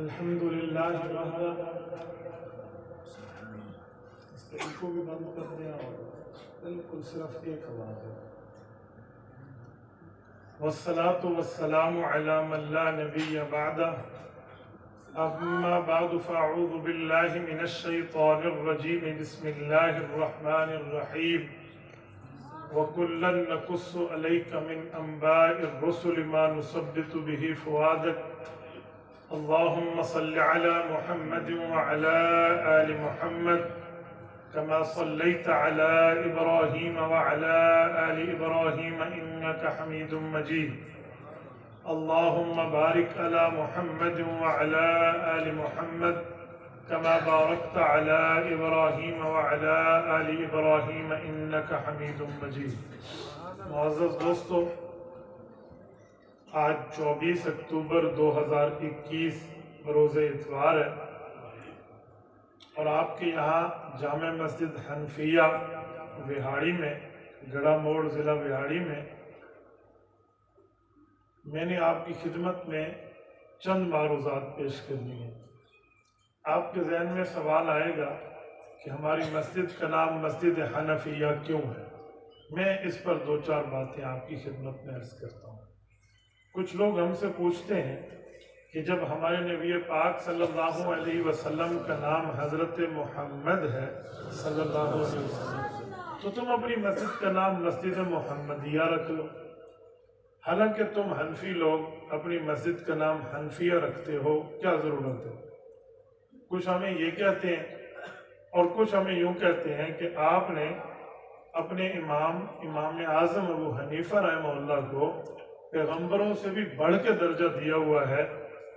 الحمدللہ وحدہ، اس کو بھی بند کر دیا اور بالکل صرف ایک آواز ہے۔ والصلاة والسلام علی من لا نبی بعدہ، اما بعد فاعوذ باللہ من الشیطان الرجیم، بسم اللہ الرحمن الرحیم۔ وَكُلًّا نَقُصُّ عَلَيْكَ مِنْ أَنْبَاءِ الرُّسُلِ مَا نُثَبِّتُ بِهِ فُؤَادَكَ اللهم صل على محمد وعلى آل محمد كما صليت على إبراهيم وعلى آل إبراهيم إنك حميد مجيد اللهم بارك على محمد وعلى آل محمد كما باركت على إبراهيم وعلى آل إبراهيم إنك حميد مجيد۔ معزز دوستو، آج 24 اکتوبر 2021 بروز اتوار ہے اور آپ کے یہاں جامع مسجد حنفیہ وہاڑی میں، گڑھا موڑ ضلع وہاڑی میں نے آپ کی خدمت میں چند معروضات پیش کرنی ہیں۔ آپ کے ذہن میں سوال آئے گا کہ ہماری مسجد کا نام مسجد حنفیہ کیوں ہے؟ میں اس پر دو چار باتیں آپ کی خدمت میں عرض کرتا ہوں۔ کچھ لوگ ہم سے پوچھتے ہیں کہ جب ہمارے نبی پاک صلی اللہ علیہ وسلم کا نام حضرت محمد ہے صلی اللہ علیہ وسلم، تو تم اپنی مسجد کا نام مسجد محمدیہ رکھ لو۔ حالانکہ تم حنفی لوگ اپنی مسجد کا نام حنفیہ رکھتے ہو، کیا ضرورت ہے؟ کچھ ہمیں یہ کہتے ہیں اور کچھ ہمیں یوں کہتے ہیں کہ آپ نے اپنے امام اعظم ابو حنیفہ رحمہ اللہ کو پیغمبروں سے بھی بڑھ کے درجہ دیا ہوا ہے،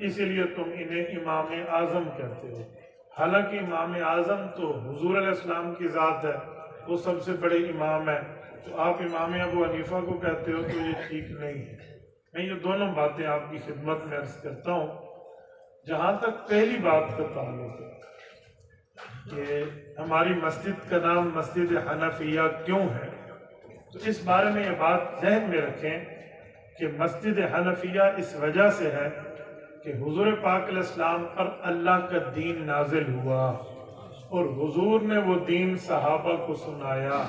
اسی لیے تم انہیں امام اعظم کہتے ہو۔ حالانکہ امام اعظم تو حضور علیہ السلام کی ذات ہے، وہ سب سے بڑے امام ہے، تو آپ امام ابو حنیفہ کو کہتے ہو تو یہ ٹھیک نہیں ہے۔ میں یہ دونوں باتیں آپ کی خدمت میں عرض کرتا ہوں۔ جہاں تک پہلی بات کا تعلق ہے کہ ہماری مسجد کا نام مسجد حنفیہ کیوں ہے، تو اس بارے میں یہ بات ذہن میں رکھیں کہ مسجد حنفیہ اس وجہ سے ہے کہ حضور پاک علیہ السلام پر اللہ کا دین نازل ہوا اور حضور نے وہ دین صحابہ کو سنایا۔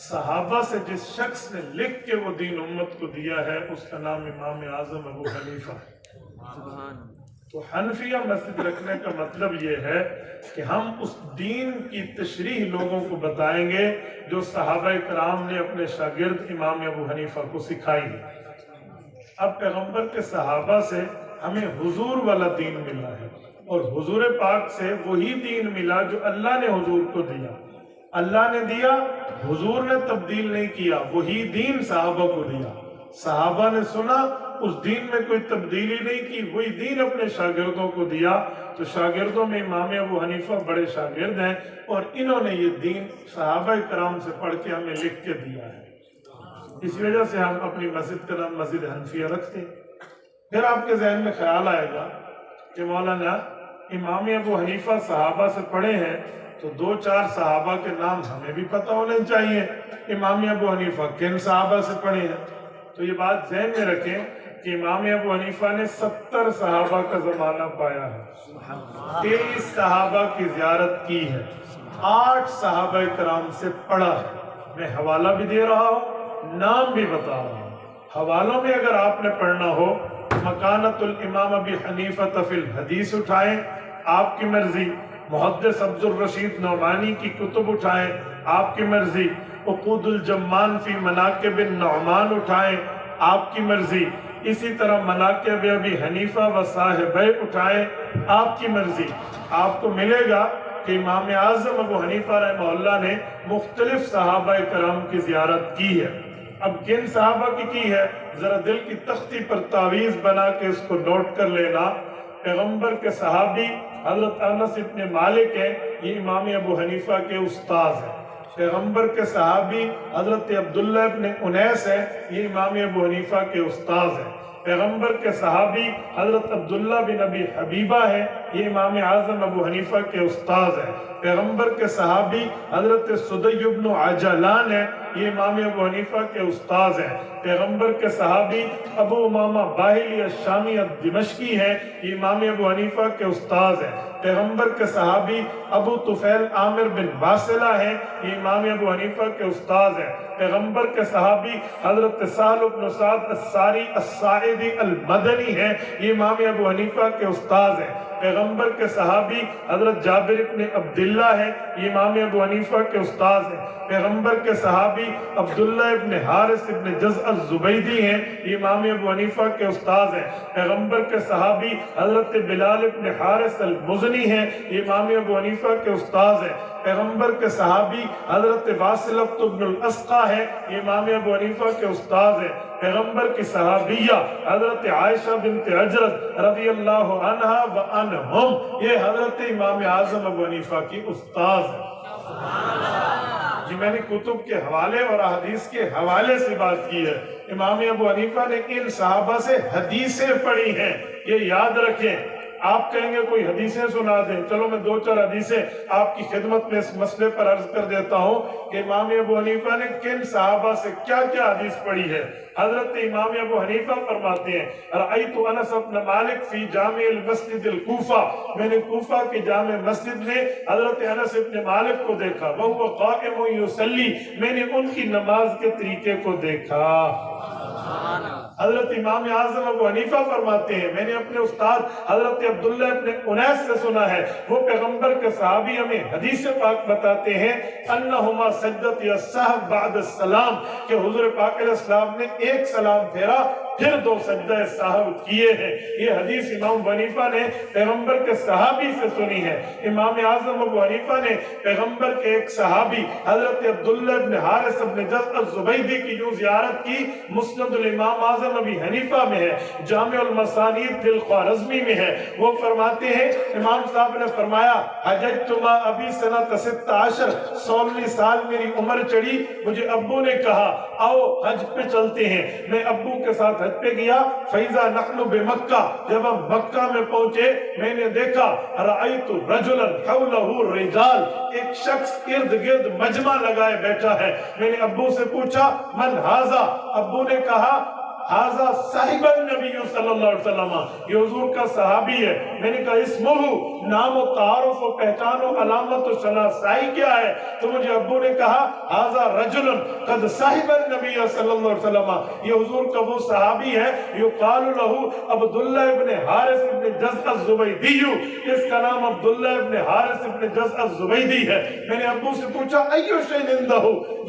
صحابہ سے جس شخص نے لکھ کے وہ دین امت کو دیا ہے، اس کا نام امام اعظم ابو حنیفہ ہے۔ تو حنفیہ مسجد رکھنے کا مطلب یہ ہے کہ ہم اس دین کی تشریح لوگوں کو بتائیں گے جو صحابہ کرام نے اپنے شاگرد امام ابو حنیفہ کو سکھائی۔ اب پیغمبر کے صحابہ سے ہمیں حضور والا دین ملا ہے اور حضور پاک سے وہی دین ملا جو اللہ نے حضور کو دیا۔ اللہ نے دیا، حضور نے تبدیل نہیں کیا، وہی دین صحابہ کو دیا۔ صحابہ نے سنا، اس دین میں کوئی تبدیلی نہیں کی، وہی دین اپنے شاگردوں کو دیا۔ تو شاگردوں میں امام ابو حنیفہ بڑے شاگرد ہیں اور انہوں نے یہ دین صحابہ کرام سے پڑھ کے ہمیں لکھ کے دیا ہے۔ اس وجہ سے ہم اپنی مسجد کا نام مسجد حنفیہ رکھتے ہیں۔ پھر آپ کے ذہن میں خیال آئے گا کہ مولانا امام ابو حنیفہ صحابہ سے پڑھے ہیں تو دو چار صحابہ کے نام ہمیں بھی پتہ ہونے چاہیے۔ امام ابو حنیفہ کن صحابہ سے پڑھے ہیں؟ تو یہ بات ذہن میں رکھیں کہ امام ابو حنیفہ نے 70 صحابہ کا زمانہ پایا ہے، 23 صحابہ کی زیارت کی ہے، 8 صحابہ کرام سے پڑھا ہے۔ میں حوالہ بھی دے رہا ہوں، نام بھی بتا رہا ہوں۔ حوالوں میں اگر آپ نے پڑھنا ہو، مکانۃ الامام ابی حنیفہ فی الحدیث اٹھائیں، آپ کی مرضی۔ محدث عبد الرشید نعمانی کی کتب اٹھائیں، آپ کی مرضی۔ عقود الجمان فی مناقب النعمان اٹھائیں، آپ کی مرضی۔ اسی طرح مناقب ابی حنیفہ و صاحبہ اٹھائیں، آپ کی مرضی۔ آپ کو ملے گا کہ امام اعظم ابو حنیفہ رحمہ اللہ نے مختلف صحابہ کرام کی زیارت کی ہے۔ اب کن صحابہ کی ہے، ذرا دل کی تختی پر تعویذ بنا کے اس کو نوٹ کر لینا۔ پیغمبر کے صحابی حضرت انس ابن مالک ہیں، یہ امام ابو حنیفہ کے استاذ ہیں۔ پیغمبر کے صحابی حضرت عبداللہ ابن انیس ہیں، یہ امام ابو حنیفہ کے استاذ ہیں۔ پیغمبر کے صحابی حضرت عبداللہ بن ابی حبیبہ ہیں، یہ امام اعظم ابو حنیفہ کے استاذ ہیں۔ پیغمبر کے صحابی حضرت سدی بن عجلان ہیں، یہ امام ابو حنیفہ کے استاذ ہیں۔ پیغمبر کے صحابی ابو امامہ باہلی الشامی دمشقی ہیں، یہ امام ابو حنیفہ کے استاذ ہیں۔ پیغمبر کے صحابی ابو طفیل عامر بن واصلہ ہیں، یہ امام ابو حنیفہ کے استاذ ہیں۔ پیغمبر کے صحابی حضرت سہل بن سعد الساری الساعدی المدنی ہیں، یہ امام ابو حنیفہ کے استاذ ہیں۔ پیغمبر کے صحابی حضرت جابر بن عبداللہ ہیں، یہ امام ابو حنیفہ کے استاذ ہیں۔ پیغمبر کے صحابی عبداللہ ابن حارث ابن جزء الزبیدی ہیں، یہ امام ابو حنیفہ کے استاذ ہیں۔ پیغمبر کے صحابی حضرت بلال ابن حارث المزنی ہیں، یہ امام ابو حنیفہ کے استاذ ہیں۔ پیغمبر کے صحابی حضرت واصلۃ بن الاسقا ہیں، یہ امام ابو حنیفہ کے استاذ ہیں۔ پیغمبر کی صحابیہ حضرت عائشہ بنت حجرت رضی اللہ عنہا و عنہم، یہ حضرت امام اعظم ابو حنیفہ کی استاذ ہیں۔ جی میں نے کتب کے حوالے اور احادیث کے حوالے سے بات کی ہے۔ امام ابو حنیفہ نے ان صحابہ سے حدیثیں پڑھی ہیں، یہ یاد رکھیں۔ آپ کہیں گے کوئی حدیثیں سنا دیں، چلو میں دو چار حدیثیں آپ کی خدمت میں اس مسئلے پر عرض کر دیتا ہوں کہ امام ابو حنیفہ نے کن صحابہ سے کیا کیا حدیث پڑھی ہے۔ حضرت امام ابو حنیفہ فرماتے ہیں رأیت انس بن مالک فی جامع المسجد الکوفہ، میں نے کوفہ کی جامع مسجد میں حضرت انس بن مالک کو دیکھا، وہو قائم یصلی، میں نے ان کی نماز کے طریقے کو دیکھا۔ حضرت امام اعظم ابو حنیفہ فرماتے ہیں میں نے اپنے استاد حضرت عبداللہ ابن انیس سے سنا ہے، وہ پیغمبر کے صحابی ہمیں حدیث پاک بتاتے ہیں انہما سجدت یا سہو بعد السلام، کہ حضور پاک علیہ السلام نے ایک سلام پھیرا پھر دو سجدہ سہو کیے ہیں۔ یہ حدیث امام ابو حنیفہ نے پیغمبر کے صحابی سے سنی ہے۔ امام اعظم ابو حنیفہ نے پیغمبر کے ایک صحابی حضرت عبداللہ ابن حارث ابن جزء الزبیدی کی جو زیارت کی، مسند الامام اعظم ابی حنیفہ میں ہے، جامع المسانید للخوارزمی میں ہے۔ وہ فرماتے ہیں امام صاحب نے فرمایا حججت ما ابی سنۃ 16، 16ویں سال میری عمر چڑھی، مجھے ابو نے کہا آؤ حج پہ چلتے ہیں، میں ابو کے ساتھ حج پہ گیا۔ فیضا نحن بمکہ، جب ہم مکہ میں پہنچے میں نے دیکھا رأیت رجلا حولہ الرجال، ایک شخص ارد گرد مجمع لگائے بیٹھا ہے۔ میں نے ابو سے پوچھا من ھذا، ابو نے کہا ھذا صاحب النبی صلی اللہ علیہ وسلم، یہ حضور کا صحابی ہے۔ میں نے کہا اسمہ، نام و تعارف و پہچان و علامت و شناسائی کیا ہے؟ تو مجھے ابو نے کہا ھذا رجل قد صاحب النبی صلی اللہ علیہ وسلم، یہ حضور کا وہ صحابی ہے یقال لہ عبداللہ ابن حارث ابن جزء الزبیدی، اس کا نام عبداللہ ابن حارث ابن جزء الزبیدی ہے۔ میں نے ابو سے پوچھا ایو شیء عندہ،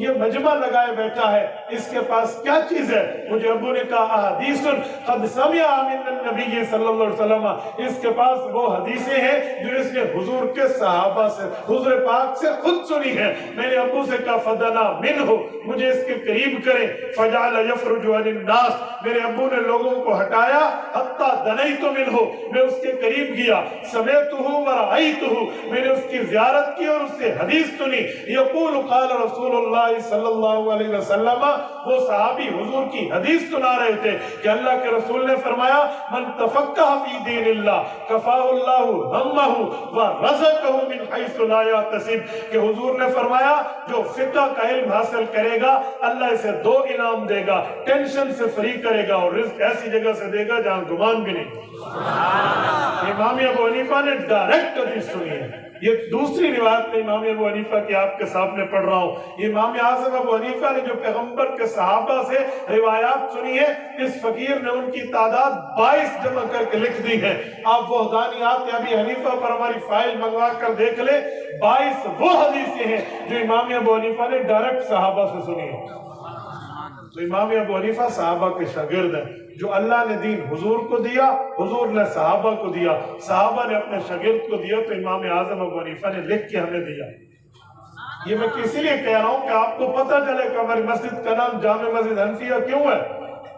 یہ مجمع لگائے بیٹھا ہے، اس کے پاس کیا چیز ہے؟ مجھے ابو نے کہا احادیث قد سمع من النبی صلی اللہ علیہ وسلم، اس کے پاس وہ حدیثیں ہیں جو اس نے حضور کے صحابہ سے، حضور پاک سے خود سنی ہے۔ میں نے ابو سے کہا فدنا منہ، مجھے اس کے قریب کریں۔ فجعل یفرج عن الناس، میرے ابو نے لوگوں کو ہٹایا، حتی دنیت منہ، میں اس کے قریب گیا۔ سمعتہ ورأیتہ، میں نے اس کی زیارت کی اور اس سے حدیث سنی۔ یقول قال رسول اللہ صلی اللہ علیہ وسلم، وہ صحابی حضور کی حدیث سنا رہے تھے کہ اللہ کے رسول نے فرمایا من تفقہ فی دین اللہ کفاہ اللہ ہمہ ورزقہ من حیث لا یحتسب، کہ حضور نے فرمایا جو فقہ کا علم حاصل کرے گا اللہ اسے دو انعام دے گا، ٹینشن سے فری کرے گا اور رزق ایسی جگہ سے دے گا جہاں گمان بھی نہیں۔ امام ابو حنیفہ نے ڈائریکٹ حدیث سنی ہے۔ یہ دوسری روایت میں امام ابو حنیفہ کی آپ کے سامنے پڑھ رہا ہوں۔ امام اعظم ابو حنیفہ نے جو پیغمبر کے صحابہ سے روایات سنی ہے، اس فقیر نے ان کی تعداد 22 جمع کر کے لکھ دی ہے۔ آپ وحدانیات ابی حنیفہ پر ہماری فائل منگوا کر دیکھ لیں، 22 وہ حدیثیں ہیں جو امام ابو حنیفہ نے ڈائریکٹ صحابہ سے سنی ہے۔ تو امام ابو حنیفہ صحابہ کے شاگرد ہیں۔ جو اللہ نے دین حضور کو دیا، حضور نے صحابہ کو دیا، صحابہ نے اپنے شاگرد کو دیا، تو امام اعظم ابو حنیفہ نے لکھ کے ہمیں دیا۔ یہ میں کسی لیے کہہ رہا ہوں کہ آپ کو پتہ چلے کہ ہماری مسجد کا نام جامع مسجد حنفیہ کیوں ہے۔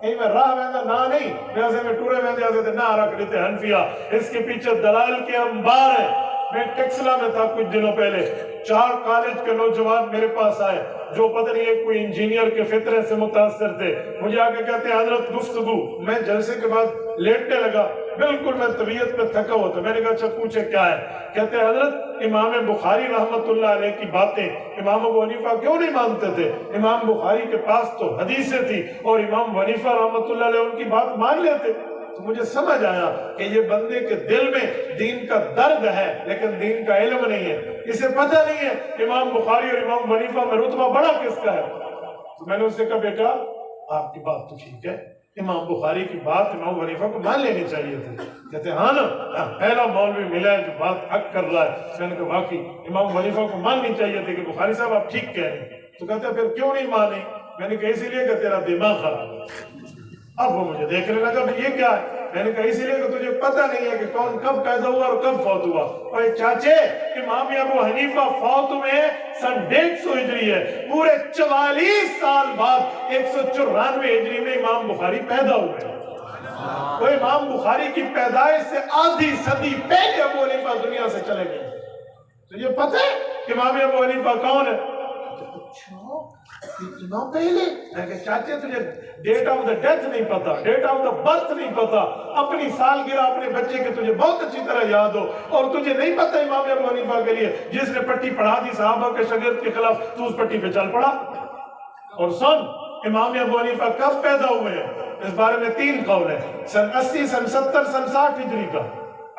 کہیں میں راہ ویندہ نہ نہیں، ویسے میں ٹورے ویندے آتے تھے نہ رکھ لیتے حنفیہ، اس کے پیچھے دلائل کے انبار ہیں۔ میں ٹیکسلا میں تھا کچھ دنوں پہلے، 4 کالج کے نوجوان میرے پاس آئے جو پتہ نہیں ہے کوئی انجینئر کے فطرے سے متاثر تھے، مجھے آ کے کہتے ہیں حضرت گفتگو، میں جلسے کے بعد لیٹنے لگا، بالکل میں طبیعت میں تھکا ہوا تھا، میں نے کہا اچھا پوچھے کیا ہے؟ کہتے ہیں حضرت امام بخاری رحمت اللہ علیہ کی باتیں امام ابو حنیفہ کیوں نہیں مانتے تھے؟ امام بخاری کے پاس تو حدیثیں تھی اور امام ابو حنیفہ رحمت اللہ علیہ ان کی بات مان لیتے۔ تو مجھے سمجھ آیا کہ یہ بندے کے دل میں دین کا درد ہے لیکن دین کا علم نہیں ہے، اسے پتہ نہیں ہے امام بخاری اور امام ابو حنیفہ میں رتبہ بڑا کس کا ہے۔ تو میں نے اس سے کہا بیٹا آپ کی بات تو ٹھیک ہے، امام بخاری کی بات امام ابو حنیفہ کو مان لینی چاہیے تھی۔ کہتے ہیں ہاں نا، پہلا مولوی ملا ہے جو بات حق کر رہا ہے۔ میں نے کہا واقعی امام ابو حنیفہ کو ماننی چاہیے تھی کہ بخاری صاحب آپ ٹھیک کہہ رہے ہیں۔ تو کہتے ہیں پھر کیوں نہیں مانی؟ میں نے کہا اسی لیے کہ تیرا دماغ خراب ہے۔ اب وہ مجھے دیکھنے لگا بھی یہ کیا ہے؟ میں نے کہا اسی لیے کہ تجھے پتہ نہیں ہے کہ کون کب پیدا ہوا اور کب فوت ہوا۔ اور چاچے امام ابو حنیفہ فوت ہوئے سن 150 ہجری ہے، پورے 44 سال بعد 194 ہجری میں امام بخاری پیدا ہوئے۔ وہ امام بخاری کی پیدائش سے آدھی صدی پہلے ابو حنیفہ دنیا سے چلے گئے۔ تو یہ پتہ ہے کہ امام ابو حنیفہ کون ہے؟ اتنا پہلے؟ میں کہا چاچے تجھے ڈیٹ آف دا ڈیتھ نہیں پتا، ڈیٹ آف دا برتھ نہیں پتا، اپنی سالگرہ اپنے بچے کے تجھے بہت اچھی طرح یاد ہو، اور تجھے نہیں پتا امام ابو حنیفہ کے لیے جس نے پٹی پڑھا دی صحابہ کے شاگرد کے خلاف تو اس پٹی پہ چل پڑا۔ اور سن امام ابو حنیفہ کب پیدا ہوئے ہیں؟ اس بارے میں 3 قول ہیں، سن 80 سن 70 سن 60 ہجری کا۔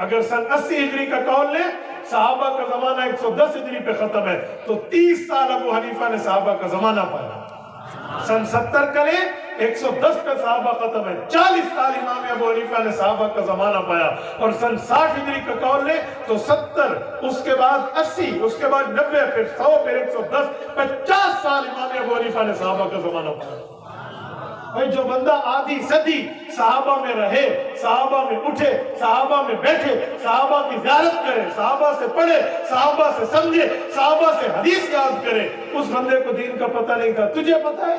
اگر سن 80 ہجری کا قول لیں صحابہ کا زمانہ 110 ہجری پہ ختم ہے تو 30 سال ابو حنیفہ نے صحابہ کا زمانہ پایا۔ سن 70 کا لیں 110 پہ صحابہ ختم ہے، 40 سال امام ابو حنیفہ نے صحابہ کا زمانہ پایا۔ اور سن 60 ہجری کا قول لیں تو 70، اس کے بعد 80، اس کے بعد 90، پھر 100، پھر 110، 50 سال امام ابو حنیفہ نے صحابہ کا زمانہ پایا۔ بھائی جو بندہ آدھی صدی صحابہ میں رہے، صحابہ میں اٹھے، صحابہ میں بیٹھے، صحابہ کی زیارت کرے، صحابہ سے پڑھے، صحابہ سے سمجھے، صحابہ سے حدیث یاد کرے، اس بندے کو دین کا پتہ نہیں تھا۔ تجھے پتہ ہے؟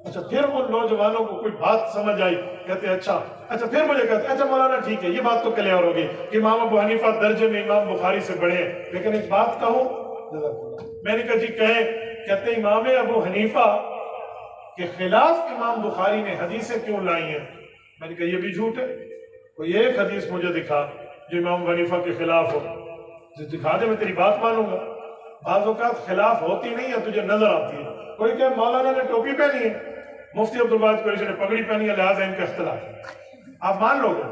اچھا پھر ان نوجوانوں کو کوئی بات سمجھ آئی، کہتے اچھا پھر مجھے کہتے اچھا مولانا ٹھیک ہے یہ بات تو کلیئر ہوگی کہ امام ابو حنیفہ درجے میں امام بخاری سے بڑے ہیں، لیکن ایک بات کہوں؟ میں نے کہا جی کہیں۔ کہتے امام ابو حنیفہ کہ خلاف امام بخاری نے حدیثیں کیوں لائی ہیں؟ میں نے کہا یہ بھی جھوٹ ہے، کوئی ایک حدیث مجھے دکھا جو امام حنیفہ کے خلاف ہو، جو دکھا دے میں تیری بات مانوں گا۔ بعض اوقات خلاف ہوتی نہیں ہے، تجھے نظر آتی ہے۔ کوئی کہ مولانا نے ٹوپی پہنی ہے، مفتی عبدالواحد قریشی نے پگڑی پہنی ہے، لہٰذا ان کا اختلاف ہے، آپ مان لو گے؟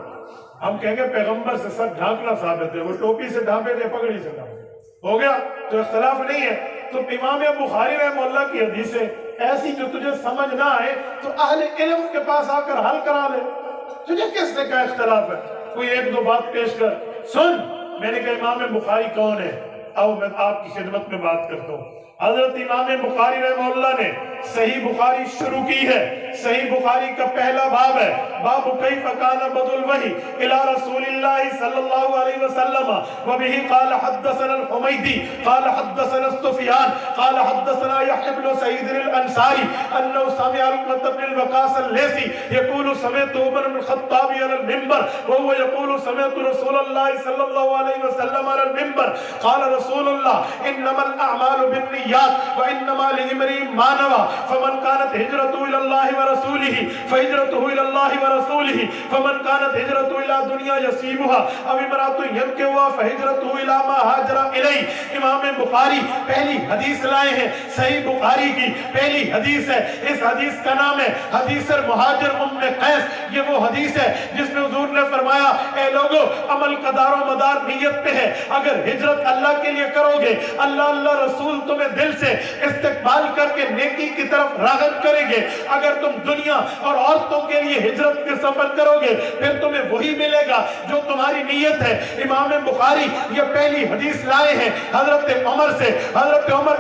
ہم کہیں گے پیغمبر سے سر ڈھانکنا ثابت ہے، وہ ٹوپی سے ڈھانپے تھے، پگڑی سے ڈھانپے، ہو گیا تو اختلاف نہیں ہے۔ تو امام بخاری رحمہ اللہ کی حدیثیں ایسی جو تجھے سمجھ نہ آئے تو اہل علم کے پاس آ کر حل کرا لے، تجھے کس نے کہا اختلاف ہے؟ کوئی 1-2 بات پیش کر سن۔ میں نے کہا امام بخاری کون ہے؟ آؤ میں آپ کی خدمت میں بات کرتا ہوں۔ حضرت امام بخاری رحمہ اللہ نے صحیح بخاری شروع کی ہے۔ صحیح بخاری کا پہلا باب ہے، باب کیف کان بدء الوحی الی رسول اللہ صلی اللہ علیہ وسلم وبہ قال حدثنا الحمیدی قال حدثنا سفیان قال حدثنا یحیی بن سعید الانصاری انه سمع عقبۃ بن الوقاص اللیثی یقول سمعت عمر بن الخطاب علی المنبر وهو يقول سمعت رسول اللہ صلی اللہ علیہ وسلم علی المنبر قال رسول اللہ انما الاعمال بالنیات وانما لامرئ ما نوى فمن كانت هجرته الى الله ورسوله فهجرته الى الله ورسوله فمن كانت هجرته الى دنیا يصيبها او امرأة ينكحها فهجرته الى ما هاجر اليه۔ امام بخاری پہلی حدیث لائے ہیں، صحیح بخاری کی پہلی حدیث ہے، اس حدیث کا نام ہے حدیث المہاجر ام قیس۔ یہ وہ حدیث ہے جس میں حضور نے فرمایا اے لوگو عمل کا دار و مدار نیت پہ ہے، اگر ہجرت اللہ کے لیے کرو گے اللہ رسول تمہیں دل سے استقبال کر کے نیکی کی طرف راغب کریں گے، اگر تم دنیا اور عورتوں کے لیے ہجرت کے سفر کرو گے پھر تمہیں وہی ملے گا جو تمہاری نیت ہے۔ امام بخاری یہ پہلی حدیث لائے ہیں حضرت عمر سے، حضرت عمر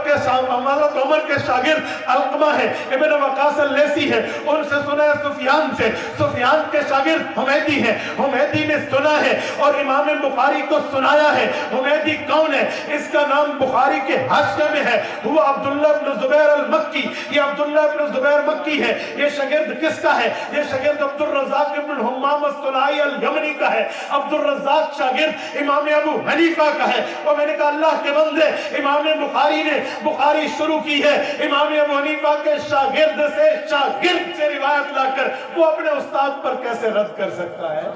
کے شاگرد علقمہ ہے، ابن وقاص اللیثی ہے، ان سے سنا ہے سفیان سے، سفیان کے شاگرد حمیدی ہیں، حمیدی نے سنا ہے اور امام بخاری کو سنایا ہے۔ حمیدی کون ہے؟ اس کا نام بخاری کے حاشیے میں ہے، وہ عبداللہ ابن زبیر المکی، یہ عبداللہ ابن زبیر مکی ہے. یہ شاگرد کس کا ہے؟ یہ شاگرد عبد الرزاق ابن حمام الصنعائی الیمنی کا ہے. عبد الرزاق شاگرد امام ابو حنیفہ کا ہے. اور میں نے کہا اللہ کے بندے، امام بخاری نے بخاری شروع کی ہے امام ابو حنیفہ کے شاگرد سے روایت لا کر، وہ اپنے استاد پر کیسے رد کر سکتا ہے؟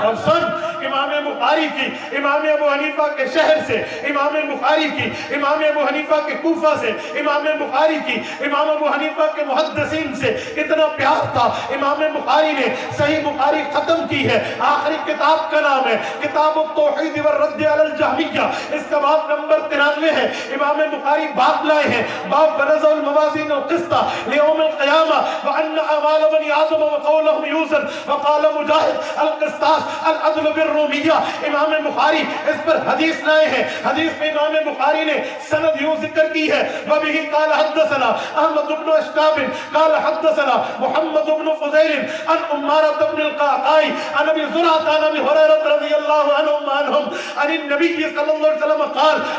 اور سن، امام بخاری کی امام ابو حنیفہ کے شہر سے، امام بخاری کی امام ابو حنیفہ کے کوفہ سے، امام بخاری کی امام ابو حنیفہ کے محدثین سے اتنا پیار تھا. امام بخاری نے صحیح بخاری ختم کی ہے. آخری کتاب کا نام ہے کتاب التوحید والرد علی الجہمیہ. اس کا باب نمبر 93 ہے. امام بخاری باب لائے ہیں، باب بنزع الموازین القسط لیوم القیامہ وان اعمال بنی آدم وقولهم یوزن وقال مجاہد القسطاس العدل بالرومیہ. امام بخاری اس پر حدیث لائے ہیں. حدیث میں امام بخاری نے سند یوں ذکر کی ہے، وبه قال حدثنا احمد بن اشتاب قال حدثنا محمد بن فضیل عن عمارة بن القعقاع عن ابي زرعة عن ابي هريرة رضي الله عنهم عن النبي صلى الله عليه وسلم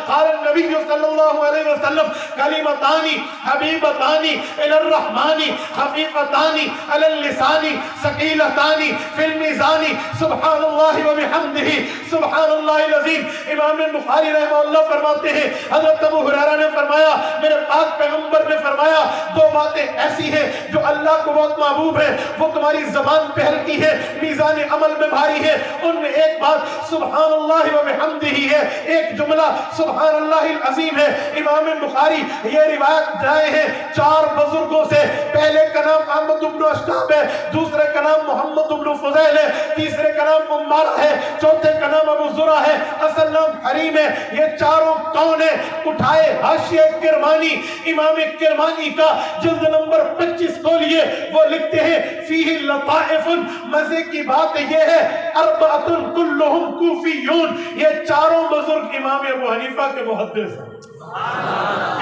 قال النبي صلى الله عليه وسلم كلمتان حبيبتان الى الرحمن خفيفتان على اللسان ثقيلتان في الميزان سبحان الله وبحمده سبحان الله العظیم. امام بخاری رحمہ اللہ فرماتے ہیں حضرت ابو ہریرہ نے فرمایا میرے پاک پیغمبر نے فرمایا دو باتیں ایسی ہیں جو اللہ کو بہت محبوب ہے، وہ تمہاری زبان پہ ہلکی ہے، میزان عمل میں بھاری ہے. ان میں ایک بات سبحان اللہ و بحمدہ ہے، ایک جملہ سبحان اللہ العظیم ہے. امام بخاری یہ روایت لائے ہیں چار بزرگوں سے. پہلے کا نام احمد بن اشتاب ہے، دوسرے کا نام محمد بن فضیل ہے، تیسرے کا نام عمارہ ہے، چوتھے کا نام ابو زرع ہے، اصل نام حریم ہے. یہ چاروں کون ہیں؟ اٹھائے حاشیہ کرمانی، امام کرمانی کا جلد نمبر 25 کھولیے، وہ لکھتے ہیں فیہ لطائف. مزے کی بات یہ ہے اربعۃ کلہم کوفیون، یہ چاروں بزرگ امام ابو حنیفہ کے محدث ہیں.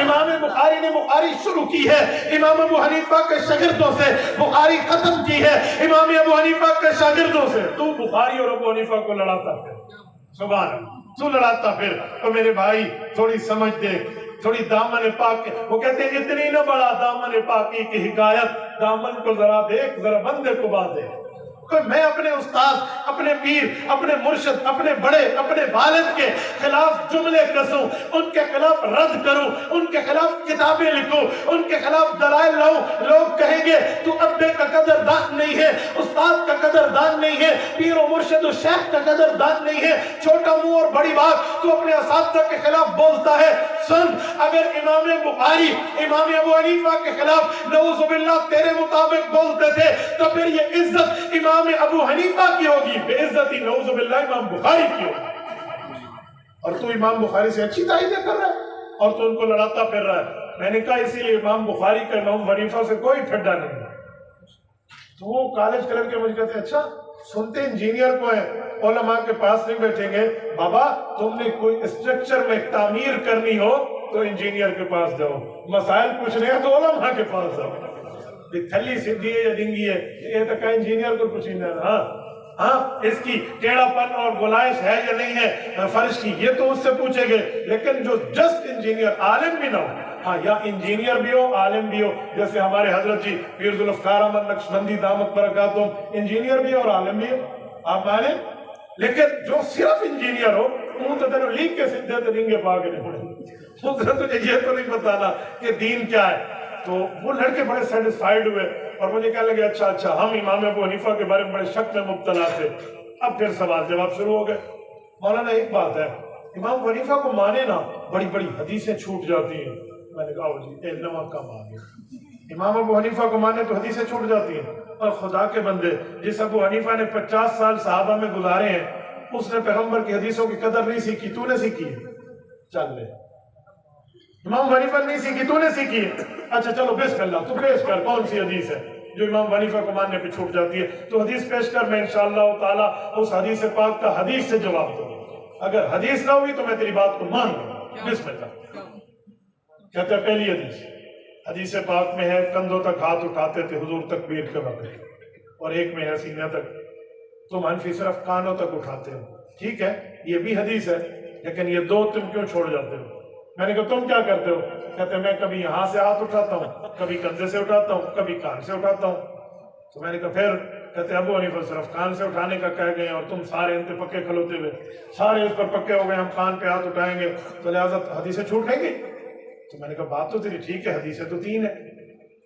امام بخاری نے بخاری شروع کی ہے امام ابو حنیفہ کے شاگردوں سے، بخاری ختم کی ہے امام ابو حنیفہ کے شاگردوں سے. تو بخاری اور ابو حنیفہ کو لڑاتا پھر، سبحان اللہ، تو لڑاتا پھر. تو میرے بھائی تھوڑی سمجھ دے، تھوڑی دامن پاک، وہ کہتے ہیں اتنی نہ بڑا دامن پاکی کی حکایت، دامن کو ذرا دیکھ، ذرا بندے کو بات دے. تو میں اپنے استاد، اپنے پیر، اپنے مرشد، اپنے بڑے، اپنے والد کے خلاف جملے کسوں، ان کے خلاف رد کروں، ان کے خلاف کتابیں لکھوں، ان کے خلاف دلائل لاؤں. لوگ کہیں گے تو ابے کا قدردان نہیں ہے، استاد کا قدردان نہیں ہے، پیر و مرشد و شیخ کا قدردان نہیں ہے. چھوٹا منہ اور بڑی بات تو اپنے اساتذہ کے خلاف بولتا ہے. سن، اگر امام بخاری امام ابو حنیفہ کے خلاف نعوذ باللہ تیرے مطابق بولتے تھے تو پھر یہ عزت امام ابو حنیفہ کی ہوگی، بے عزتی نعوذ باللہ امام بخاری کی ہوگی. اور تو امام بخاری سے اچھی تائیدیں کر رہا ہے اور تو ان کو لڑاتا پھر رہا ہے. میں نے کہا اسی لیے امام بخاری کا امام حنیفہ سے کوئی ٹھڈا نہیں ہے. تو وہ کالج کلر کے مجھے کہتے ہیں اچھا سنتے انجینئر کو ہیں، علماء کے پاس نہیں بیٹھیں گے. بابا تم نے کوئی اسٹرکچر میں تعمیر کرنی ہو تو انجینئر کے پاس جاؤ، مسائل پوچھنے ہیں تو علماء کے پاس جاؤ. تھلی سیدھی ہے یا ڈنگی ہے یہ تو کہیں انجینئر کو کچھ نہیں ہے. ہاں اس کی ٹیڑھا پن اور گلائش ہے یا نہیں ہے فرش کی، یہ تو اس سے پوچھیں گے. لیکن جو جسٹ انجینئر، عالم بھی نہ ہو، ہاں یا انجینئر بھی ہو عالم بھی ہو، جیسے ہمارے حضرت جی پیر ذوالفقار احمد نقشبندی دامت برکاتہم انجینئر بھی اور عالم بھی ہو، آپ عالم. لیکن جو صرف انجینئر ہو وہ تو تیرے لیگ کے سدھے تو رنگے پا کے نہیں پڑے، تجھے یہ تو نہیں بتانا کہ دین کیا ہے. تو وہ لڑکے بڑے سیٹسفائیڈ ہوئے اور مجھے کہنے لگے اچھا ہم امام ابو حنیفہ کے بارے میں بڑے شک میں مبتلا تھے. اب پھر سوال جواب شروع ہو گئے. مولانا ایک بات ہے، امام ابو حنیفہ کو مانے نا بڑی بڑی حدیثیں چھوٹ جاتی ہیں. میں نے کہا جی ایک نواں کام آ گیا، امام ابو حنیفہ کو مانے تو حدیثیں چھوٹ جاتی ہیں. اور خدا کے بندے، جس ابو حنیفہ نے 50 سال صحابہ میں گزارے ہیں اس نے پیغمبر کی حدیثوں کی قدر نہیں سیکھی، تو نے سیکھی ہے. چل لے، امام حنیفہ نہیں سیکھی تو نے سیکھی ہے. اچھا چلو بسم اللہ، تو پیش کر کون سی حدیث ہے جو امام حنیفہ کو ماننے پہ چھوٹ جاتی ہے. تو حدیث پیش کر، میں انشاءاللہ تعالی اس حدیث پاک کا حدیث سے جواب دوں. اگر حدیث نہ ہوئی تو میں تیری بات کو مان لوں. بسم اللہ. کہتا ہے پہلی حدیث پاک میں ہے کندھوں تک ہاتھ اٹھاتے تھے حضور تکبیر کے وقت، اور ایک میں ہے سینہ تک. تم حنفی صرف کانوں تک اٹھاتے ہو. ٹھیک ہے یہ بھی حدیث ہے، لیکن یہ دو تم کیوں چھوڑ جاتے ہو؟ میں نے کہا تم کیا کرتے ہو؟ کہتے میں کبھی یہاں سے ہاتھ اٹھاتا ہوں، کبھی کندھے سے اٹھاتا ہوں، کبھی کان سے اٹھاتا ہوں۔ تو میں نے کہا پھر؟ کہتے ابو حنیفہ صرف کان سے اٹھانے کا کہہ گئے اور تم سارے ان پہ پکے کھلوتے ہوئے سارے اس پر پکے ہو گئے، ہم کان پہ ہاتھ اٹھائیں گے تو لہٰذا حدیثیں چھوٹ نہیں گئی۔ تو میں نے کہا بات تو تیری ٹھیک ہے، حدیثیں تو 3 ہیں۔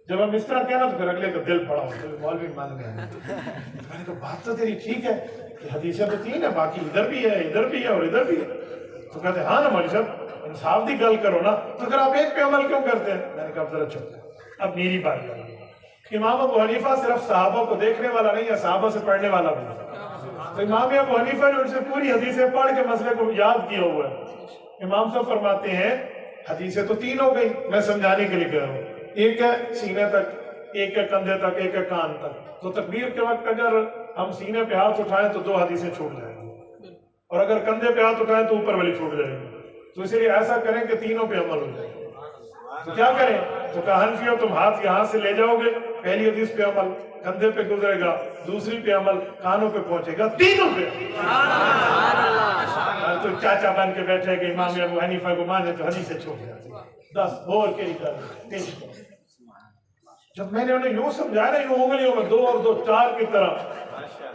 جب ہم اس طرح کہنا تو پھر اگلے کا دل بڑا ہوتا ہے، مولوی مان گیا۔ میں نے کہا بات تو تیری ٹھیک ہے کہ حدیثیں تو 3 ہیں، باقی ادھر بھی ہے، ادھر بھی ہے اور ادھر بھی ہے۔ تو کہتے ہاں نا مولوی صاحب انصاف دی گل کرو نا، تو پھر آپ ایک پہ عمل کیوں کرتے ہیں؟ میں نے کہا اب ذرا چپ، اب میری باری ہے۔ امام ابو حنیفہ صرف صحابہ کو دیکھنے والا نہیں ہے، صحابہ سے پڑھنے والا بھی ہے۔ تو امام ابو حنیفہ نے ان سے پوری حدیثیں پڑھ کے مسئلے کو یاد کیا ہوا ہے۔ امام صاحب فرماتے ہیں حدیثیں تو 3 ہو گئی، میں سمجھانے کے لیے کہہ رہا ہوں، ایک ہے سینے تک، ایک ہے کندھے تک، ایک ہے کان تک۔ تو تکبیر کے وقت اگر ہم سینے پہ ہاتھ اٹھائیں تو 2 حدیثیں چھوٹ جائیں گی، اور اگر کندھے پہ ہاتھ اٹھائیں تو اوپر والی چھوٹ جائے گی۔ تو اس لیے ایسا کریں کہ تینوں پہ عمل ہو جائے۔ تو کیا کریں؟ تو کہا حنفیوں تم ہاتھ یہاں سے لے جاؤ گے، پہلی حدیث پہ عمل، کندھے پہ گزرے گا، دوسری پہ عمل، کانوں پہ پہنچے گا، تینوں پہ۔ تو چاچا بن کے بیٹھے کہ امام ابو حنیفہ کو مانے تو حدیثیں چھوٹ جاتی ہیں۔ 10 اور کے لیے جب میں نے انہیں یوں سمجھایا نا، یوں انگلیوں میں 2 اور 2 4 کی طرح،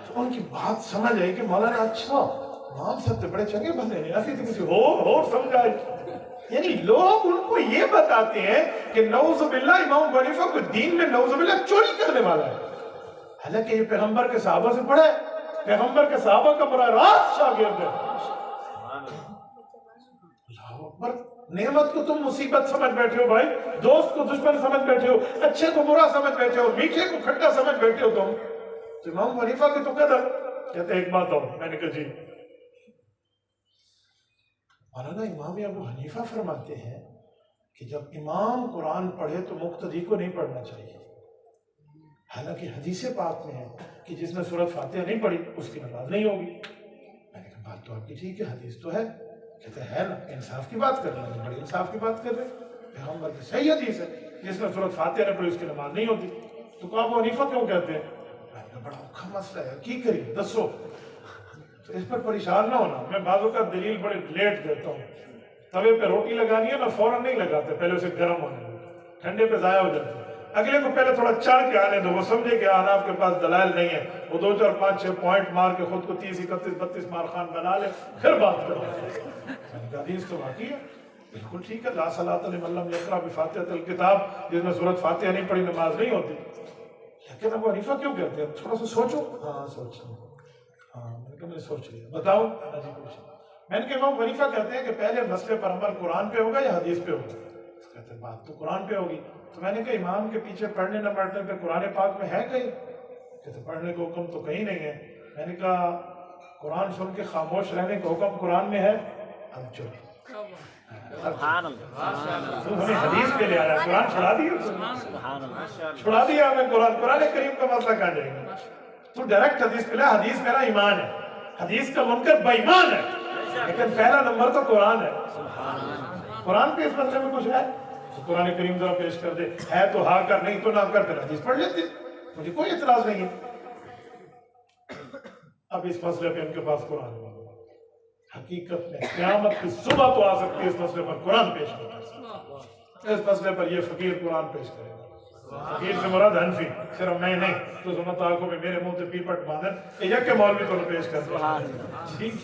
تو ان کی بات سمجھ آئی کہ مولانا اچھا امام صاحب تو بڑے چنگے بندے ہیں، ایسی تو کسی اور سمجھائی۔ یعنی لوگ ان کو یہ بتاتے ہیں کہ نعوذ باللہ امام ابو حنیفہ کو دین میں نعوذ باللہ چوری کرنے والا ہے، حالانکہ یہ پیغمبر کے صحابہ سے پڑھا ہے، پیغمبر کے صحابہ کا براہ راست شاگرد ہے۔ اللہ اکبر، نعمت کو تم مصیبت سمجھ بیٹھے ہو بھائی، دوست کو دشمن سمجھ بیٹھے ہو، اچھے کو برا سمجھ بیٹھے ہو، میٹھے کو کھٹا سمجھ بیٹھے ہو تم۔ تو امام ابو حنیفہ کی تو قدر۔ کہتے ایک بات اور، میں نے کہا جی۔ مولانا امام ابو حنیفہ فرماتے ہیں کہ جب امام قرآن پڑھے تو مقتدی کو نہیں پڑھنا چاہیے، حالانکہ حدیث پاک میں ہے کہ جس نے سورۃ فاتحہ نہیں پڑھی اس کی نماز نہیں ہوگی۔ میں نے کہا بات تو آپ کی ٹھیک ہے، حدیث تو ہے۔ کہتے ہیں نا، انصاف کی بات کر رہے ہیں، بڑی انصاف کی بات کر رہے ہیں، پیغمبر کی صحیح حدیث ہے، جس نے سورۃ فاتحہ نہیں پڑھی اس کی نماز نہیں ہوتی۔ تو کہا ابو حنیفہ کیوں کہتے ہیں؟ میں نے کہا بڑا اوکھا مسئلہ ہے، کی کریے دسو۔ تو اس پر پریشان نہ ہونا، میں بعض اوقات دلیل بڑے لیٹ دیتا ہوں۔ توے پہ روٹی لگانی ہے نا، فوراً نہیں لگاتے، پہلے اسے گرم ہونے دو، ٹھنڈے پہ ضائع ہو جاتے ہیں۔ اگلے کو پہلے تھوڑا چڑھ کے آنے دو، وہ سمجھے کہ احناف کے پاس دلائل نہیں ہے، وہ 2 4 5 6 پوائنٹ مار کے خود کو 30 31 32 مارخان بنا لے، پھر بات کرو۔ حدیث تو واقعی ہے، بالکل ٹھیک ہے، لا صلاۃ لمن لم یقرأ بفاتحۃ الکتاب، جس نے سورۃ فاتحہ نہیں پڑھی نماز نہیں ہوتی۔ لیکن ابو حنیفہ کیوں کہتے ہیں؟ تھوڑا سا سوچو۔ ہاں سوچو، ہاں میں نے سوچ لیا، بتاؤ۔ میں نے کہا امام حنیفہ کہتے ہیں کہ پہلے مسئلے پر عمل قرآن پہ ہوگا یا حدیث پہ ہوگا؟ کہتے ہیں بات تو قرآن پہ ہوگی۔ تو میں نے کہا امام کے پیچھے پڑھنے نہ پڑھنے پہ قرآن پاک میں ہے کہیں؟ کہتے پڑھنے کا حکم تو کہیں نہیں ہے۔ میں نے کہا قرآن سن کے خاموش رہنے کا حکم قرآن میں ہے؟ اب چپ، سبحان اللہ، حدیث پہ لے آیا، قرآن چھڑا دیا، چھڑا دیا ہمیں قرآن کریم کا مسئلہ کہاں جائے گا؟ تو ڈائریکٹ حدیث پہ لے، حدیث میرا ایمان ہے، حدیث کا منکر بے ایمان ہے، لیکن پہلا نمبر تو قرآن ہے۔ قرآن پہ اس مسئلے میں کچھ ہے تو قرآن کریم ذرا پیش کر دے، ہے تو ہاں کر، نہیں تو نہ کر، پھر حدیث پڑھ لیتے، مجھے کوئی اعتراض نہیں ہے۔ اب اس مسئلے پہ ان کے پاس قرآن ہے، حقیقت میں قیامت کی صبح تو آ سکتی ہے اس مسئلے پر قرآن پیش کرے، اس مسئلے پر یہ فقیر قرآن پیش کرے گا۔ فقیر سے مراد حنفی، صرف میں نہیں تو سنت آنکھوں میں میرے منہ سے پیپٹ باندھن کہ یک مولوی کو پیش کرتے ہیں۔ ٹھیک،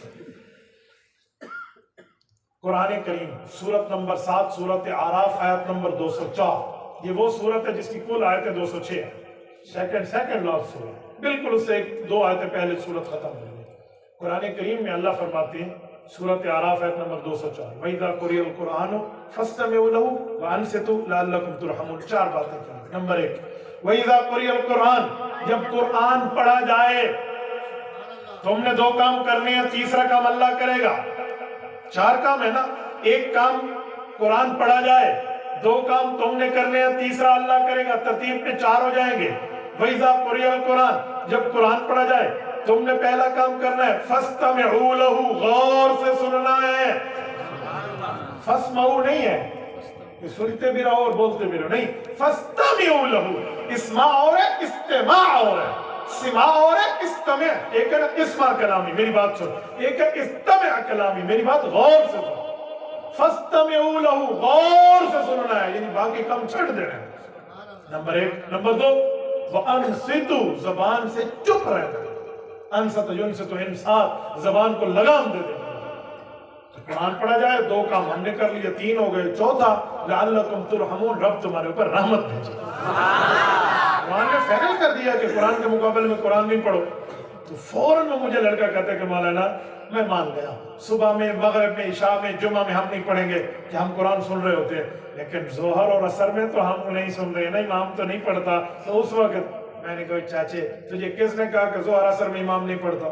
قرآن کریم سورت نمبر 7 سورت اعراف آیت نمبر 204، یہ وہ سورت ہے جس کی کل آیتیں 206 ہیں، سیکنڈ لاسٹ سورت، بالکل اس سے 2 آیتیں پہلے سورت ختم ہوئی۔ قرآن کریم میں اللہ فرماتے ہیں سورت اعراف آیت نمبر 204، وَإِذَا قُرِئَ الْقُرْآنُ فَاسْتَمِعُوا لَهُ وَأَنصِتُوا لَعَلَّكُمْ تُرْحَمُونَ۔ 4 باتیں کریں۔ نمبر 1، وَإِذَا قُرِئَ الْقُرْآنُ، جب قرآن پڑھا جائے، تم نے 2 کام کرنے ہیں، تیسرا کام اللہ کرے گا۔ 4 کام ہے نا، 1 کام قرآن پڑھا جائے، 2 کام تم نے کرنے ہیں، تیسرا اللہ کرے گا، ترتیب میں 4 ہو جائیں گے۔ وَإِذَا قُرِئَ الْقُرْآنُ، جب قرآن پڑھا جائے تم نے پہلا کام کرنا ہے، فَاسْتَمِعُوا لَهُ، غور سے سننا ہے، فَاسْمَعُوا نہیں ہے کہ سنتے بھی رہو اور بولتے بھی رہو، نہیں، فَاسْتَمِعُوا لَهُ، اسماع اور ہے، استماع اور ہے، سماع اور ہے، استمع، ایک ہے نا اسمع کلامی، میری بات سن، ایک ہے استمع کلامی، میری بات غور سے سن، فَاسْتَمِعُوا لَهُ، غور سے سننا ہے، یعنی باقی کم چھڑ دینا ہے، نمبر 1۔ نمبر 2، وَأَنْصِتُوا، زبان سے چپ رہنا ہے، انصت ينصت انصات، زبان کو لگام دے دینا۔ قرآن پڑھا جائے، 2 کام ہم نے کر لیے، 3 ہو گئے۔ چوتھا، لعلکم ترحمون، رب تمہارے اوپر رحمت بھیجے۔ قرآن نے فیصلہ کر دیا کہ قرآن کے مقابلے میں قرآن نہیں پڑھو، تو فوراً وہ مجھے لڑکا کہتا ہے کہ مولانا میں مان گیا، صبح میں، مغرب میں، عشاء میں، جمعہ میں ہم نہیں پڑھیں گے کہ ہم قرآن سن رہے ہوتے ہیں، لیکن ظہر اور عصر میں تو ہم نہیں سن رہے نا، امام تو نہیں پڑھتا۔ تو اس وقت میں نے کہا چاچے تجھے کس نے کہا کہ ظہر عصر میں امام نہیں پڑھتا؟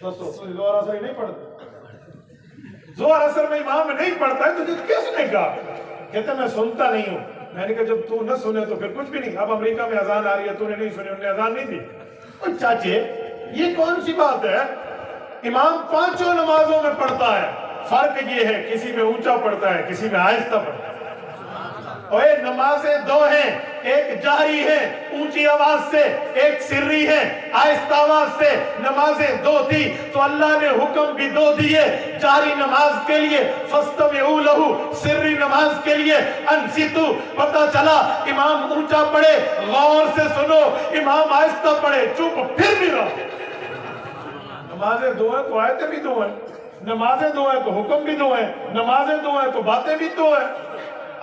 دوستو ظہر عصر نہیں پڑھتا، ظہر عصر میں امام نہیں پڑھتا ہے، تجھے کس نے کہا؟ کہتا میں سنتا نہیں ہوں۔ میں نے کہا جب تو نہ سنے تو پھر کچھ بھی نہیں۔ اب امریکہ میں اذان آ رہی ہے، تو نے نہیں سنی، انہوں نے اذان نہیں دی۔ اور چاچے یہ کون سی بات ہے؟ امام 5 نمازوں میں پڑھتا ہے، فرق یہ ہے کسی میں اونچا پڑھتا ہے، کسی میں آہستہ پڑھتا ہے۔ اور یہ نمازیں 2 ہیں، ایک جہری ہے اونچی آواز سے، ایک سری ہے آہستہ آواز سے۔ نمازیں 2 تھی تو اللہ نے حکم بھی 2 دیے، جہری نماز کے لیے فَاسْتَمِعُوا لَهُ، سری نماز کے لیے انصتوا۔ پتہ چلا امام اونچا پڑھے غور سے سنو، امام آہستہ پڑھے چپ پھر بھی رہو۔ نمازیں 2 ہیں تو آیتیں بھی 2 ہیں، نمازیں 2 ہیں تو حکم بھی 2 ہیں، نمازیں 2 ہیں تو باتیں بھی 2 ہیں۔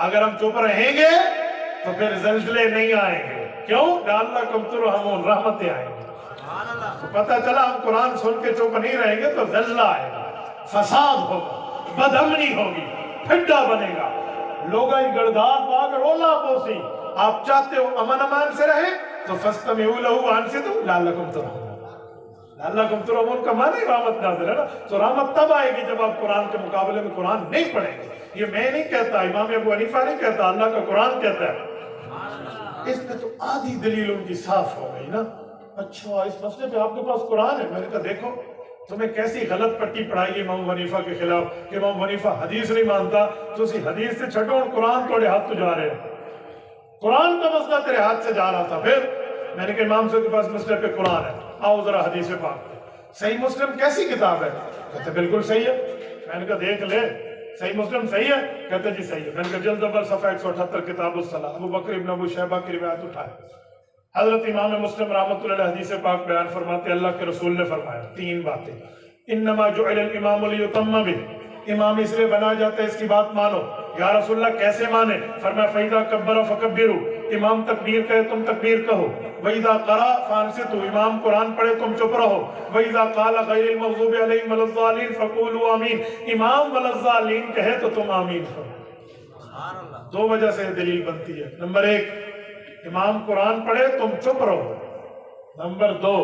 اگر ہم چپ رہیں گے تو پھر زلزلے نہیں آئیں گے، کیوں؟ لعلکم ترحمون، رحمتیں آئیں گی۔ تو پتہ چلا ہم قرآن سن کے چپ نہیں رہیں گے تو زلزلہ آئے گا، فساد ہوگا، بدامنی ہوگی، پھڈا بنے گا، لوگاں گردار باغ رولا پوسی۔ آپ چاہتے ہو امن امان سے رہیں تو فَاسْتَمِعُوا لَهُ وَأَنصِتُوا لَعَلَّكُمْ تُرْحَمُونَ۔ لعلکم ترحمون کا معنی رحمت نازل ہے نا، تو رحمت تب آئے گی جب آپ قرآن کے مقابلے میں قرآن نہیں پڑھیں گے۔ یہ میں نہیں کہتا، امام ابو حنیفہ نہیں کہتا، اللہ کا قرآن کہتا ہے۔ اس میں تو آدھی دلیل ان کی صاف ہو گئی نا۔ اچھا اس مسئلے پہ آپ کے پاس قرآن ہے؟ میں نے کہا دیکھو تمہیں کیسی غلط پٹی پڑھائی امام حنیفہ کے خلاف کہ امام حنیفہ حدیث نہیں مانتا، تو اسی حدیث سے چھٹو اور قرآن توڑے ہاتھ تو جا رہے ہیں، قرآن کا مسئلہ تیرے ہاتھ سے جا رہا تھا۔ پھر میں نے کہا امام صاحب کے پاس مسئلے پہ قرآن ہے، آؤ ذرا حدیث پاک۔ صحیح مسلم کیسی کتاب ہے؟ کہتے بالکل صحیح ہے۔ میں نے کہا دیکھ لے صحیح مسلم صحیح ہے؟ کہتے جی صحیح ہے۔ میں نے کہا جلد اول صفحہ 178 کتاب الصلاۃ، ابو بکر ابن ابو شیبہ کی روایت اٹھائے۔ حضرت امام مسلم رحمۃ اللہ علیہ حدیث پاک بیان فرماتے اللہ کے رسول نے فرمایا 3 باتیں۔ انما جعل الامام لیتم بہ، امام اس لیے بنا جاتا ہے اس کی بات مانو۔ یا رسول اللہ کیسے مانے؟ فرمایا فَإِذَا كَبَّرَ فَكَبِّرُوا، امام تکبیر کہے تم تکبیر کہو۔ وَإِذَا قَرَأَ فَأَنصِتُوا، امام قرآن پڑھے تم چپ رہو۔ وَإِذَا قَالَ غَيْرِ الْمَغْضُوبِ عَلَيْهِمْ وَلَا الضَّالِّينَ فَقُولُوا آمِينَ، امام وَلَا الضَّالِّينَ کہے تو تم آمین کہو۔ 2 وجہ سے دلیل بنتی ہے۔ نمبر 1، امام قرآن پڑھے تم چپ رہو۔ نمبر 2،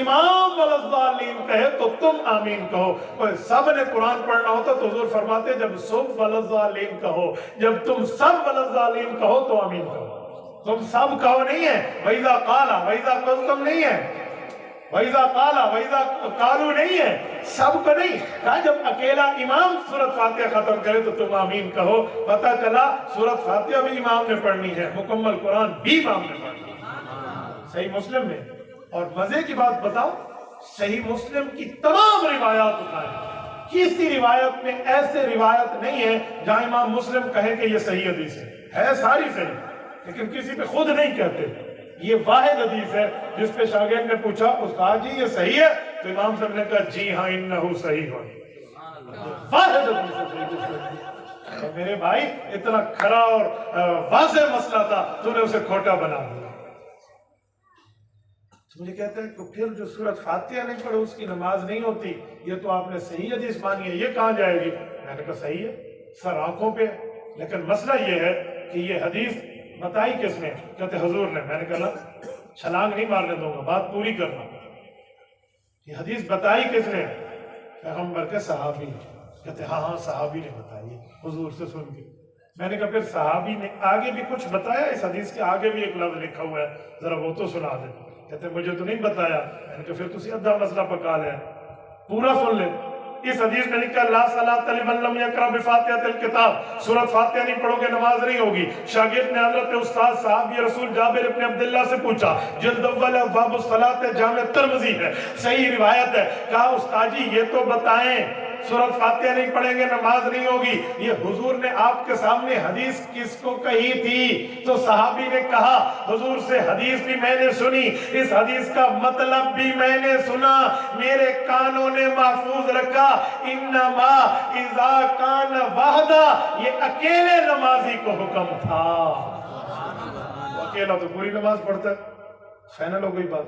امام وَلَا الضَّالِّينَ کہے تو تم آمین کہو۔ اور سب نے قرآن پڑھنا ہوتا تو حضور فرماتے جب سب وَلَا الضَّالِّينَ کہو، جب تم سب وَلَا الضَّالِّينَ کہو تو آمین کہو۔ تم سب کہو نہیں ہے، وَإِذَا قَالَ وَإِذَا قُلْتُمْ نہیں ہے، وَإِذَا قَالَ وَإِذَا قَالُوا نہیں ہے، سب کو نہیں کہا۔ جب اکیلا امام سورۃ فاتحہ ختم کرے تو تم آمین کہو۔ پتہ چلا سورۃ فاتحہ بھی امام نے پڑھنی ہے، مکمل قرآن بھی امام نے پڑھنی ہے۔ صحیح مسلم میں، اور مزے کی بات بتاؤ، صحیح مسلم کی تمام روایات اٹھائیں، کسی روایت میں ایسے روایت نہیں ہے جہاں امام مسلم کہیں کہ یہ صحیح حدیث ہے ساری صحیح، لیکن کسی پہ خود نہیں کہتے۔ یہ واحد حدیث ہے جس پہ شاگرد نے پوچھا استاد جی یہ صحیح ہے، تو امام صاحب نے کہا جی ہاں انہو صحیح ہو، واحد حدیث ہے۔ میرے بھائی اتنا کھرا اور واضح مسئلہ تھا، تو نے اسے کھوٹا بنا دیا۔ مجھے کہتا ہے کہ پھر جو سورۃ فاتحہ نہیں پڑھو اس کی نماز نہیں ہوتی، یہ تو آپ نے صحیح حدیث مانی ہے، یہ کہاں جائے گی؟ میں نے کہا صحیح ہے، سر آنکھوں پہ، لیکن مسئلہ یہ ہے کہ یہ حدیث بتائی کس نے؟ کہتے حضور نے۔ میں نے کہا چھلانگ نہیں مارنے دوں گا، بات پوری کرنا۔ یہ حدیث بتائی کس نے؟ پیغمبر کے صحابی۔ کہتے ہاں صحابی نے بتائی حضور سے سن کے۔ میں نے کہا پھر صحابی نے آگے بھی کچھ بتایا؟ اس حدیث کے آگے بھی ایک لفظ لکھا ہوا ہے، ذرا وہ تو سنا دے۔ کہتے مجھے تو نہیں بتایا۔ میں نے کہا پھر تسی ادھا مسئلہ پکا لے، پورا سن لے۔ اس حدیث میں لکھا لا صلاۃ لمن لم یقرأ بفاتحۃ الکتاب، سورۃ فاتحہ نہیں پڑھو گے نماز نہیں ہوگی۔ شاگرد نے حضرت استاد صحابی رسول جابر ابن عبداللہ سے پوچھا، جلد اول ابواب الصلاۃ جامع ترمذی ہے، صحیح روایت ہے۔ کہا استاد جی یہ تو بتائیں سورۃ فاتحہ نہیں پڑھیں گے نماز نہیں ہوگی. یہ حضور نے آپ کے سامنے حدیث کس کو کہی تھی؟ تو صحابی نے کہا حضور سے حدیث بھی میں نے سنی, اس حدیث کا مطلب بھی میں نے سنا, میرے کانوں نے محفوظ رکھا. انما اذا کان وحدہ, یہ اکیلے نمازی کو حکم تھا. اکیلا تو پوری نماز پڑھتا ہے. فائنل ہو گئی بات.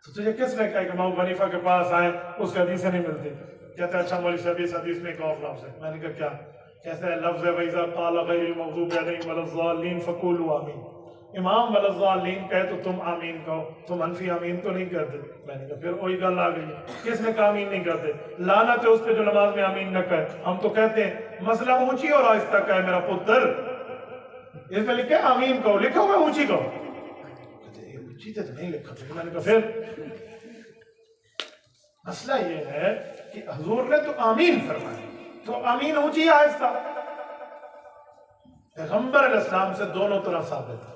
تو تجھے کس نے کہا کہ امام ابو حنیفہ کے پاس آئے, اس کی حدیثیں نہیں ملتی؟ کہتا ہے اچھا مولوی صاحب اس حدیث میں ایک اور لفظ ہے. میں نے کہا کیا؟ کیسا ہے لفظ ہے وَإِذَا قَالَ غَيْرِ الْمَغْضُوبِ عَلَيْهِمْ وَلَا الضَّالِّينَ فَقُولُوا آمین. امام وَلَا الضَّالِّينَ کہے تو تم آمین کہو, تم حنفی آمین تو نہیں کہتے. میں نے کہا پھر وہی گل آ گئی, کس نے کہا آمین نہیں کہتے؟ لعنت ہے اس پہ جو نماز میں آمین نہ کہے. ہم تو کہتے ہیں مسئلہ اونچی اور آہستہ کہے میرا پتر, اس میں لکھا آمین کہو, لکھا ہوا اونچی کہو. اونچی تو نہیں لکھا تھا. میں نے کہا پھر مسئلہ یہ ہے کہ حضور نے تو آمین فرمایا, تو آمین اونچی آہستہ. پیغمبر علیہ السلام سے دونوں طرح ثابت ہے.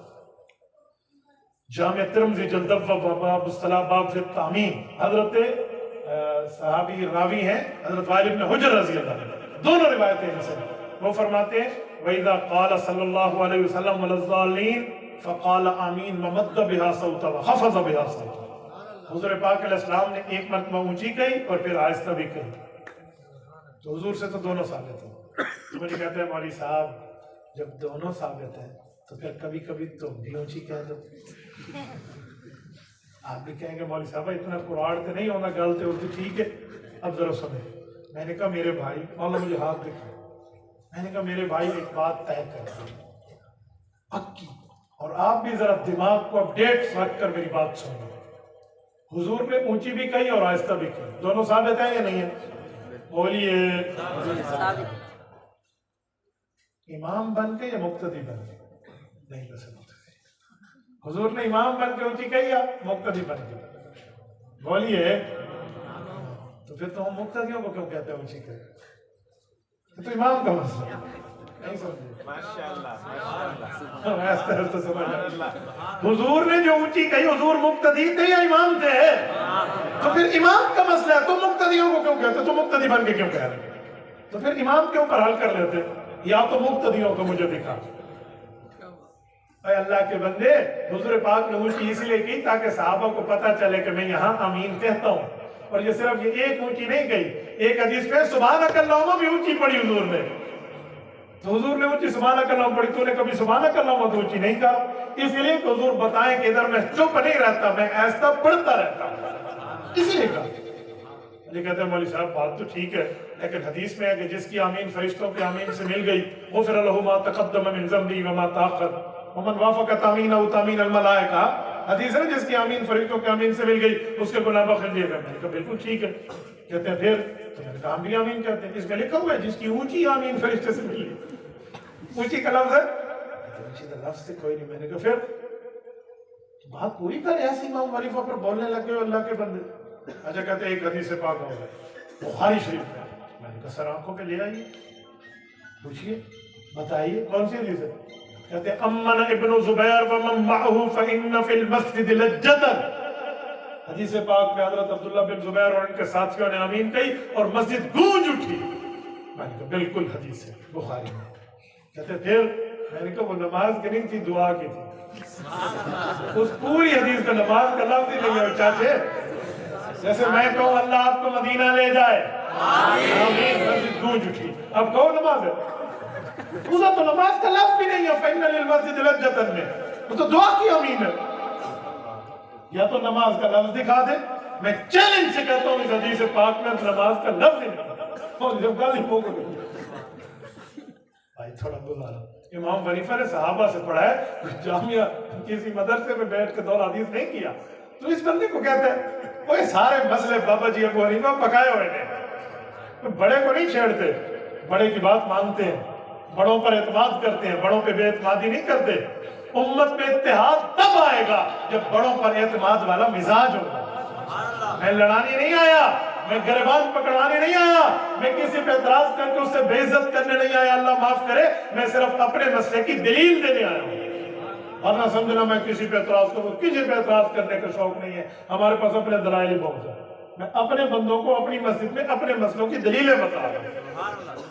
جامع ترمذی جلد اول باب الصلاۃ باب فی التعمین, حضرت صحابی راوی ہیں حضرت وائل بن حجر رضی اللہ عنہ, دونوں روایتیں ان سے. وہ فرماتے ہیں وَإِذَا قَالَ صلی اللہ علیہ وسلم وَلَا الضَّالِّينَ فَقَالَ آمین وَمَدَّ بِهَا صَوْتَهُ وَخَفَضَ بِهَا صَوْتَهُ. حضور پاک علیہ السلام نے ایک مرتبہ اونچی کہی اور پھر آہستہ بھی کہی. تو حضور سے تو دونوں ثابت ہیں. تو مجھے کہتے ہیں مولوی صاحب جب دونوں ثابت ہیں تو پھر کبھی کبھی تم بھی اونچی کہہ دو. آپ بھی کہیں گے مولوی صاحب اتنا قرآن نہیں ہونا, غلط ہے اردو ٹھیک ہے. اب ذرا سنیں. میں نے کہا میرے بھائی, مولا مجھے ہاتھ دکھا. میں نے کہا میرے بھائی ایک بات طے کر پکی, اور آپ بھی ذرا دماغ کو اپڈیٹ رکھ کر میری بات سنیں. حضور نے اونچی بھی کہی اور آہستہ بھی کہی, دونوں ثابت ہیں یا نہیں ہیں؟ بولیے. امام بن کے یا مقتدی بن کے؟ نہیں پسند. حضور نے امام بن کے اونچی کہی یا مقتدی بن کے؟ بولیے. تو پھر تو ہم مقتدیوں کو کیوں کہتے ہیں اونچی کہی؟ تو امام کا مسئلہ نہیں سمجھے. حضور نے جو اونچی کہی, حضور مقتدی تھے یا امام تھے؟ تو پھر امام کا مسئلہ ہے, تو مقتدیوں کو کیوں کہتے, تو مقتدی بن کے کیوں کہہ رہے؟ تو پھر امام کے اوپر حل کر لیتے, یا تو مقتدیوں کو مجھے دکھا. اے اللہ کے بندے, حضور پاک نے اونچی اس لیے کی تاکہ صحابہ کو پتہ چلے کہ میں یہاں آمین کہتا ہوں. اور یہ صرف یہ ایک اونچی نہیں کہی, ایک حدیث میں سبحانک اللہم بھی اونچی پڑھی حضور نے. تو حضور نے اونچی سبحانک اللہم پڑھی, تو نے کبھی سبحانک اللہم تو اونچی نہیں کہا. اس لیے کہ حضور بتائیں کہ ادھر میں چپ نہیں رہتا, میں ایسا پڑھتا رہتا ہوں, اس لیے کہا. یہ کہتے ہیں مولوی صاحب بات تو ٹھیک ہے, لیکن حدیث میں ہے کہ جس کی آمین فرشتوں کی آمین سے مل گئی غفر لہ ما تقدم من ذنبہ وما تاخر ومن وافق تامینہ تامین الملائکہ. حدیث ہے جس کی آمین فرشتوں کی آمین سے مل گئی اس کے گناہ بخش دیے گئے. میں نے کہا بالکل ٹھیک ہے. کہتے ہیں پھر تو میں نے کہا ہم بھی آمین کہتے ہیں. اس میں لکھا ہوا ہے جس کی اونچی آمین فرشتے سے ملی. اونچی کا لفظ ہے, اونچی کا لفظ سے کوئی نہیں. میں نے کہا پھر بات پوری کر, ایسی امام حنیفہ پر بولنے لگے ہو اللہ کے بندے. اچھا کہتے ہیں ایک حدیث پاک ہو گئے بخاری شریف میں. میں نے کہا سر آنکھوں پہ لے آئیے, پوچھئے, بتائیے کون سی حدیث ہے؟ کہتے ہیں امن ابن زبیر ومن معه فإن في المسجد لجتا. حدیث پاک میں حضرت عبداللہ بن زبیر اور ان کے ساتھیوں نے آمین کہی اور مسجد گونج اٹھی. میں نے کہا بالکل حدیث ہے بخاری میں. کہتے پھر میں نے کہا وہ نماز کی نہیں تھی, دعا کی تھی. اس پوری حدیث کا نماز کا لفظ ہی نہیں ہے چاچے. جیسے میں کہوں اللہ آپ کو مدینہ لے جائے, آمین, مسجد گونج اٹھی. اب کہو نماز ہے, پورا تو نماز کا لفظ بھی نہیں ہے فَإِنَّ لِلْمَسْجِدِ لَجَّةً میں, وہ تو دعا کی آمین ہے. یا تو نماز کا لفظ دکھا دے. میں چیلنج سے کہتا ہوں اس حدیث پاک میں نماز کا لفظ ہی نہیں. اور جب گالی ہو گئی بھائی تھوڑا گزارا. امام حنیفہ نے صحابہ سے پڑھا ہے, جامعہ کسی مدرسے میں بیٹھ کے دور حدیث نہیں کیا. تو اس بندے کو کہتے ہیں وہ سارے مسئلے بابا جی ابو حنیفہ پکائے ہوئے ہیں, بڑے کو نہیں چھیڑتے, بڑے کی بات مانتے ہیں, بڑوں پر اعتماد کرتے ہیں, بڑوں پہ بے اعتمادی نہیں کرتے. امت میں اتحاد تب آئے گا جب بڑوں پر اعتماد والا مزاج ہوگا. میں لڑانے نہیں آیا, میں گریبان پکڑوانے نہیں آیا, میں کسی پہ اعتراض کر کے اس سے بے عزت کرنے نہیں آیا, اللہ معاف کرے. میں صرف اپنے مسئلے کی دلیل دینے آیا ہوں. ورنہ سمجھنا میں کسی پہ اعتراض کروں, کسی پہ اعتراض کرنے کا شوق نہیں ہے. ہمارے پاس اپنے دلائل ہی بہت ہے. میں اپنے بندوں کو اپنی مسجد میں اپنے مسئلوں کی دلیلیں بتا رہا ہوں۔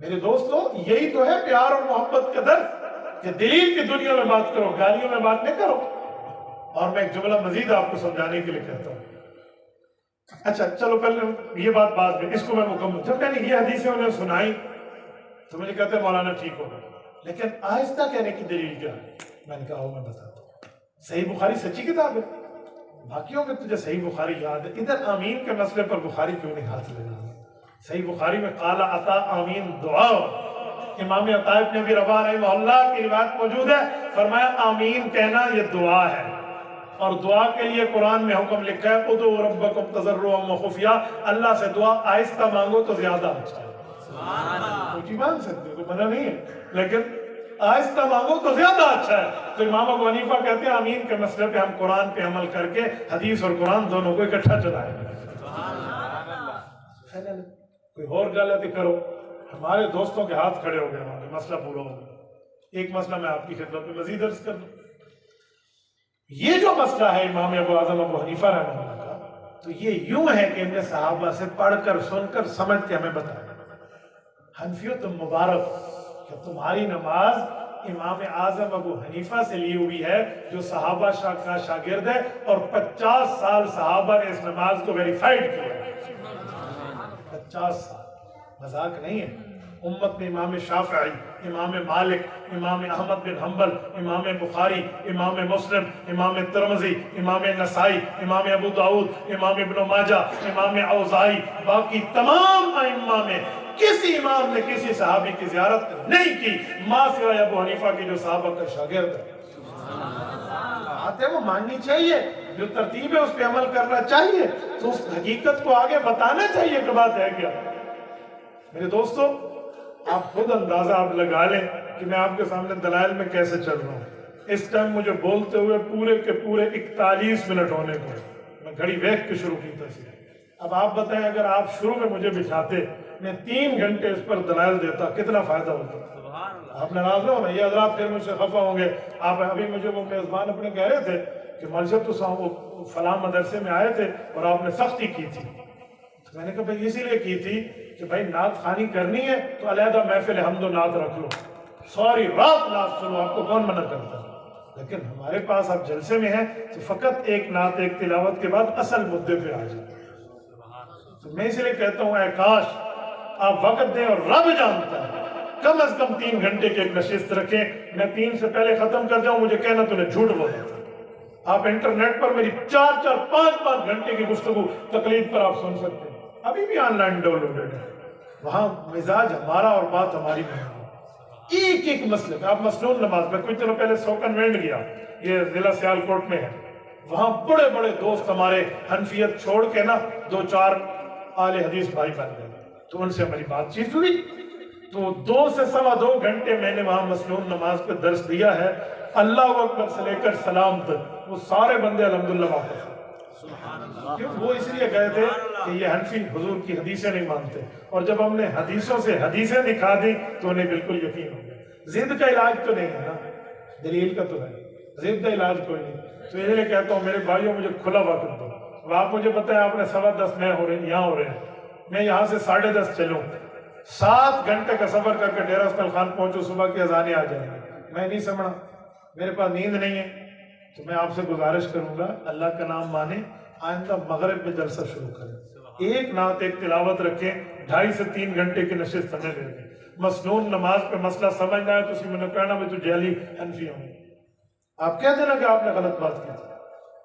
میرے دوستو یہی تو ہے پیار اور محبت کا درس کہ دلیل کی دنیا میں بات کرو، گالیوں میں بات نہیں کرو۔ اور میں ایک جملہ مزید آپ کو سمجھانے کے لیے کہتا ہوں۔ اچھا چلو پہلے یہ بات بعد میں، اس کو میں مکمل، جب میں نے یہ حدیثیں انہیں سنائی تو مجھے کہتے ہیں مولانا ٹھیک ہوگا، لیکن آہستہ کہنے کی دلیل کیا ہے؟ میں نے کہا میں بتاتا ہوں۔ صحیح بخاری سچی کتاب ہے، باقیوں میں تجھے صحیح بخاری یاد ہے، ادھر آمین کے مسئلے پر بخاری کیوں نہیں ہاتھ لگا؟ صحیح بخاری میں قال عطا آمین دعا، امام عطا ابن ابی رباح رحمہ اللہ کی روایت موجود ہے، فرمایا آمین کہنا یہ دعا ہے، اور دعا کے لیے قرآن میں حکم لکھا ہے ادعوا ربکم تضرعا وخفیا، اللہ سے دعا آہستہ مانگو تو زیادہ اچھا ہے۔ اونچی مانگ سکتے ہو، منع نہیں ہے، لیکن آہستہ مانگو تو زیادہ اچھا ہے۔ تو امام ابو حنیفہ کہتے ہیں آمین کے مسئلے پہ ہم قرآن پہ عمل کر کے حدیث اور قرآن دونوں کو اکٹھا چلائیں گے۔ کوئی اور غلطی کرو، ہمارے دوستوں کے ہاتھ کھڑے ہو گئے، ہمارے مسئلہ پورا ہو گیا۔ ایک مسئلہ میں آپ کی خدمت میں مزید عرض کر دوں، یہ جو مسئلہ ہے امام ابو اعظم ابو حنیفہ رحمہ اللہ کا، تو یہ یوں ہے کہ ان صحابہ سے پڑھ کر سن کر سمجھ کے ہمیں بتایا، حنفیو تم مبارک کہ تمہاری نماز امام اعظم ابو حنیفہ سے لی ہوئی ہے جو صحابہ کا شاگرد ہے، اور 50 سال صحابہ نے اس نماز کو ویریفائیڈ کیا ہے۔ 50 سال مذاق نہیں ہے۔ امت میں امام شافعی، امام مالک، امام احمد بن حنبل، امام بخاری، امام مسلم، امام ترمذی، امام نسائی، امام ابو داؤد، امام ابن ماجہ، امام اوزاعی، باقی تمام ائمہ میں کسی امام نے کسی صحابی کی زیارت نہیں کی ماں سوائے ابو حنیفہ کی جو صحابہ کا شاگرد ہے۔ بات ہے وہ ماننی چاہیے، جو ترتیب ہے اس پہ عمل کرنا چاہیے، تو اس حقیقت کو آگے بتانا چاہیے کہ بات ہے کیا۔ میرے دوستو آپ خود اندازہ آپ لگا لیں کہ میں آپ کے سامنے دلائل میں کیسے چل رہا ہوں۔ اس ٹائم مجھے بولتے ہوئے پورے کے پورے 41 منٹ ہونے کو، میں گھڑی ویکھ کے شروع کی تھی۔ اب آپ بتائیں اگر آپ شروع میں مجھے بٹھاتے، میں 3 گھنٹے اس پر دلائل دیتا، کتنا فائدہ ہوتا؟ آپ ناراض نہ ہونا، یہ حضرات پھر مجھ سے خفا ہوں گے۔ آپ ابھی مجھے وہ میزبان اپنے کہہ رہے تھے کہ مولوی صاحب تو وہ فلاں مدرسے میں آئے تھے اور آپ نے سختی کی تھی۔ میں نے کہا بھائی اسی لیے کی تھی کہ بھائی نعت خوانی کرنی ہے تو علیحدہ محفل حمد و نعت رکھ لو، ساری رات نعت سنو، آپ کو کون منع کرتا ہے؟ لیکن ہمارے پاس آپ جلسے میں ہیں تو فقط ایک نعت ایک تلاوت کے بعد اصل مدے پہ آ جائیں۔ تو میں اسی لیے کہتا ہوں اے کاش آپ وقت دیں، اور رب جانتا ہے کم از کم 3 گھنٹے کی ایک نشست رکھیں۔ میں 3 سے پہلے ختم کر جاؤں، مجھے کہنا تو نے جھوٹ بولا تھا۔ آپ انٹرنیٹ پر میری 4-4 5-5 گھنٹے کی گفتگو تقلید پر آپ سن سکتے ہیں، ابھی بھی آن لائن ڈاؤنلوڈڈ ہے، وہاں مزاج ہمارا اور بات ہماری نہیں۔ ایک ایک مسئلے میں آپ مسنون نماز میں کچھ دنوں پہلے سوکن وینڈ گیا، یہ ضلع سیالکوٹ میں ہے، وہاں بڑے بڑے دوست ہمارے حنفیت چھوڑ کے نا 2-4 اہل حدیث بھائی بن گئے، تو ان سے ہماری بات چیت ہوئی، تو 2 سے 2.25 گھنٹے میں نے وہاں مسنون نماز پہ درس دیا ہے، اللہ اکبر سے لے کر سلام تک، وہ سارے بندے الحمدللہ واپس ہیں۔ وہ اس لیے گئے تھے کہ یہ حنفی حضور کی حدیثیں نہیں مانتے، اور جب ہم نے حدیثوں سے حدیثیں دکھا دی تو انہیں بالکل یقین ہو گیا۔ ضد کا علاج تو نہیں ہے نا، دلیل کا تو ہے، ضد کا علاج کوئی نہیں۔ تو اس لیے کہتا ہوں میرے بھائیوں مجھے کھلا وقت دو۔ اب آپ مجھے بتائیں آپ نے 10:15 میں یہاں ہو رہے ہیں، میں یہاں سے 10:30 چلوں، 7 گھنٹے کا سفر کر کے ڈیرہ اسماعیل خان پہنچوں، صبح کی اذانیں آ جائیں گی، میں نہیں سمجھا، میرے پاس نیند نہیں ہے، تو میں آپ سے گزارش کروں گا اللہ کا نام مانے، آئندہ مغرب میں جلسہ شروع کریں، ایک نعت ایک تلاوت رکھیں، 2.5 سے 3 گھنٹے کی نشست ہمیں دے دیں۔ مسنون نماز پہ مسئلہ سمجھنا ہے تو اسی میں نے کہنا میں تو جہلی حنفی ہوں، آپ کہہ دینا کہ آپ نے غلط بات کی تھی۔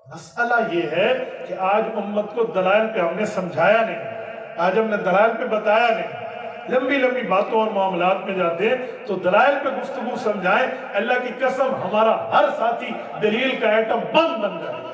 مسئلہ یہ ہے کہ آج امت کو دلائل پہ ہم نے سمجھایا نہیں، آج ہم نے دلائل پہ بتایا نہیں، لمبی لمبی باتوں اور معاملات میں جاتے ہیں تو دلائل پہ گفتگو سمجھائیں، اللہ کی قسم ہمارا ہر ساتھی دلیل کا ایٹم بم بن جائے۔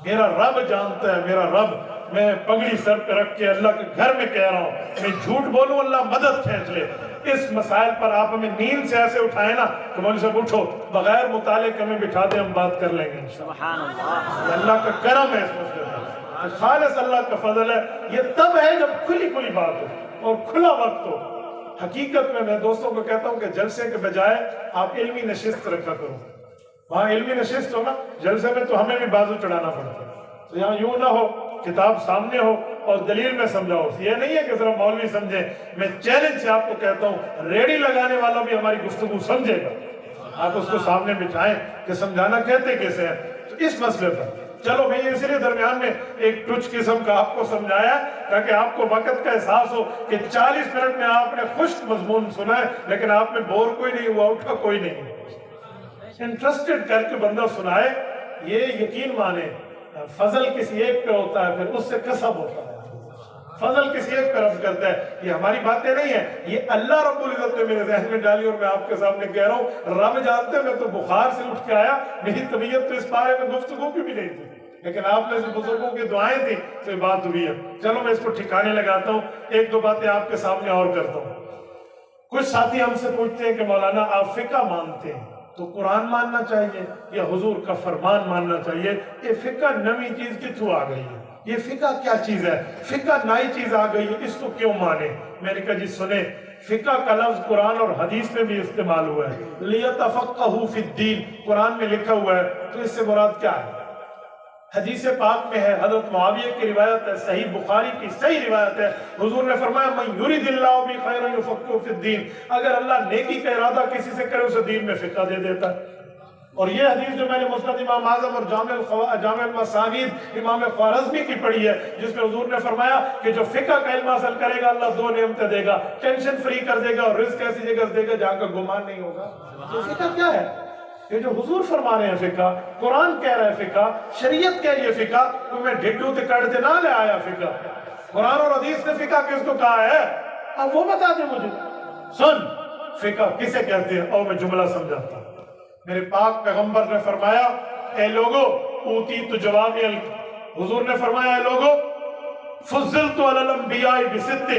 میرا رب جانتا ہے، میرا رب، میں پگڑی سر پہ رکھ کے اللہ کے گھر میں کہہ رہا ہوں، میں جھوٹ بولوں اللہ مدد کھینچ لے۔ اس مسائل پر آپ ہمیں نیند سے ایسے اٹھائیں نا کہ مولوی صاحب اٹھو، بغیر مطالعے کے ہمیں بٹھا دیں، ہم بات کر لیں گے انشاءاللہ۔ یہ اللہ کا کرم ہے اس مسئلے میں، خالص اللہ کا فضل ہے۔ یہ تب ہے جب کھلی کھلی بات ہو اور کھلا وقت ہو۔ حقیقت میں دوستوں کو کہتا ہوں کہ جلسے کے بجائے آپ علمی نشست رکھا کرو، وہاں علمی نشست ہو نا، جلسے میں تو ہمیں بھی بازو چڑھانا پڑتا ہے، تو یہاں یوں نہ ہو کتاب سامنے ہو اور دلیل میں سمجھاؤ. یہ نہیں ہے کہ صرف مولوی سمجھے. میں چیلنج سے آپ کو کہتا ہوں ریڑھی لگانے والا بھی ہماری گفتگو سمجھے گا. آپ اس کو سامنے بٹھائیں کہ سمجھانا کہتے کیسے ہیں. تو اس مسئلے پر چلو میں اسی لیے درمیان میں ایک ٹچ قسم کا آپ کو سمجھایا تاکہ آپ کو وقت کا احساس ہو کہ 40 منٹ میں آپ نے خشک مضمون سنا ہے لیکن آپ میں بور کوئی نہیں ہوا, اٹھا کوئی نہیں. انٹرسٹڈ کر کے بندہ سنائے. یہ یقین مانے فضل کسی ایک پہ ہوتا ہے پھر اس سے کسب ہوتا ہے. فضل کسی ایک پہ رب کرتا ہے. یہ ہماری باتیں نہیں ہیں, یہ اللہ رب العزت نے میرے ذہن میں ڈالی اور میں آپ کے سامنے کہہ رہا ہوں. رب جانتے ہیں میں تو بخار سے اٹھ کے آیا, میری طبیعت تو اس بارے میں گفتگو کی بھی نہیں تھی لیکن آپ نے بزرگوں کی دعائیں تھیں تو یہ بات ہوئی ہے. چلو میں اس کو ٹھکانے لگاتا ہوں. ایک دو باتیں آپ کے سامنے اور کرتا ہوں. کچھ ساتھی ہم سے پوچھتے ہیں کہ مولانا آپ فقہ مانتے ہیں تو قرآن ماننا چاہیے یا حضور کا فرمان ماننا چاہیے؟ یہ فقہ نئی چیز کتوں آ گئی ہے؟ یہ فقہ کیا چیز ہے؟ فقہ نئی چیز آ گئی ہے, اس کو کیوں مانے؟ میں نے کہا جی سنیں, فقہ کا لفظ قرآن اور حدیث میں بھی استعمال ہوا ہے. لیتفقہوا فی الدین قرآن میں لکھا ہوا ہے, تو اس سے مراد کیا ہے؟ حدیث پاک میں ہے, حضرت معاویہ کی روایت ہے, صحیح بخاری کی صحیح روایت ہے. حضور نے فرمایا من یرید اللہ بہ خیرا یفقہہ فی الدین, اگر اللہ نیکی کا ارادہ کسی سے کرے اسے دین میں فقہ دے دیتا ہے. اور یہ حدیث جو میں نے مسند امام اعظم اور جامع المسانید امام خوارزمی کی پڑھی ہے جس میں حضور نے فرمایا کہ جو فقہ کا علم حاصل کرے گا اللہ 2 نعمتیں دے گا, ٹینشن فری کر دے گا اور رزق ایسی جگہ سے دے گا جہاں کا گمان نہیں ہوگا. تو فقہ کیا ہے؟ یہ جو حضور فرما رہے ہیں فقہ, قرآن کہہ رہا ہے فقہ, شریعت کہہ رہی ہے فقہ, تو میں ڈھڈو تے کڑ تے نہ لے آیا فقہ. قرآن اور حدیث نے فقہ کس کو کہا ہے؟ اب وہ بتا دیں مجھے. سن فقہ کسے کہتے ہیں اور میں جملہ سمجھاتا ہوں. میرے پاک پیغمبر نے فرمایا اے لوگو اوتیت جوامع حضور نے فرمایا اے لوگو فضلت علی الانبیاء بست,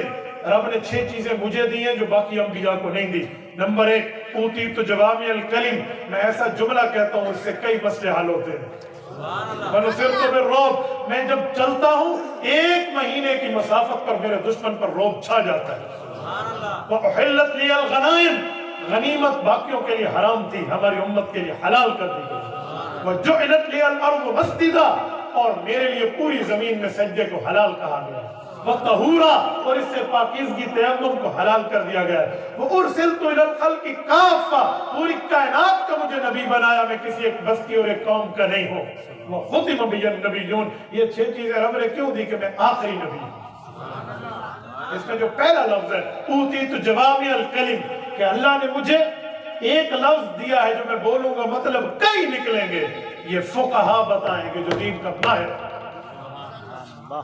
رب نے 6 چیزیں مجھے دی ہیں جو باقی انبیاء کو نہیں دی. نمبر 1 اوتیت جوامع الکلم, میں ایسا جملہ کہتا ہوں اس سے کئی مسئلے حل ہوتے ہیں. ونصرت بالرعب, میں جب چلتا ہوں 1 مہینے کی مسافت پر میرے دشمن پر رعب چھا جاتا ہے. وأحلت لی الغنائم, غنیمت باقیوں کے لیے حرام تھی, ہماری امت کے لیے حلال کر دی گئی. وجعلت لی الارض مسجدا, اور میرے لیے پوری زمین میں سجدے کو حلال کہا گیا. وطہورا, اور اس سے پاکیزگی تیمم کو حلال کر دیا گیا. وارسلت الی الخلق کافہ, پوری کائنات کا مجھے نبی بنایا, میں کسی ایک بستی اور ایک قوم کا نہیں ہوں. وختم بی النبیون, یہ 6 چیزیں رب نے کیوں دی کہ میں آخری نبی ہوں. اس میں جو پہلا لفظ ہے اوتیت جوامع الکلم, کہ اللہ نے مجھے ایک لفظ دیا ہے جو میں بولوں گا مطلب کئی نکلیں گے. یہ فقہا بتائیں گے جو دین کا ماہر.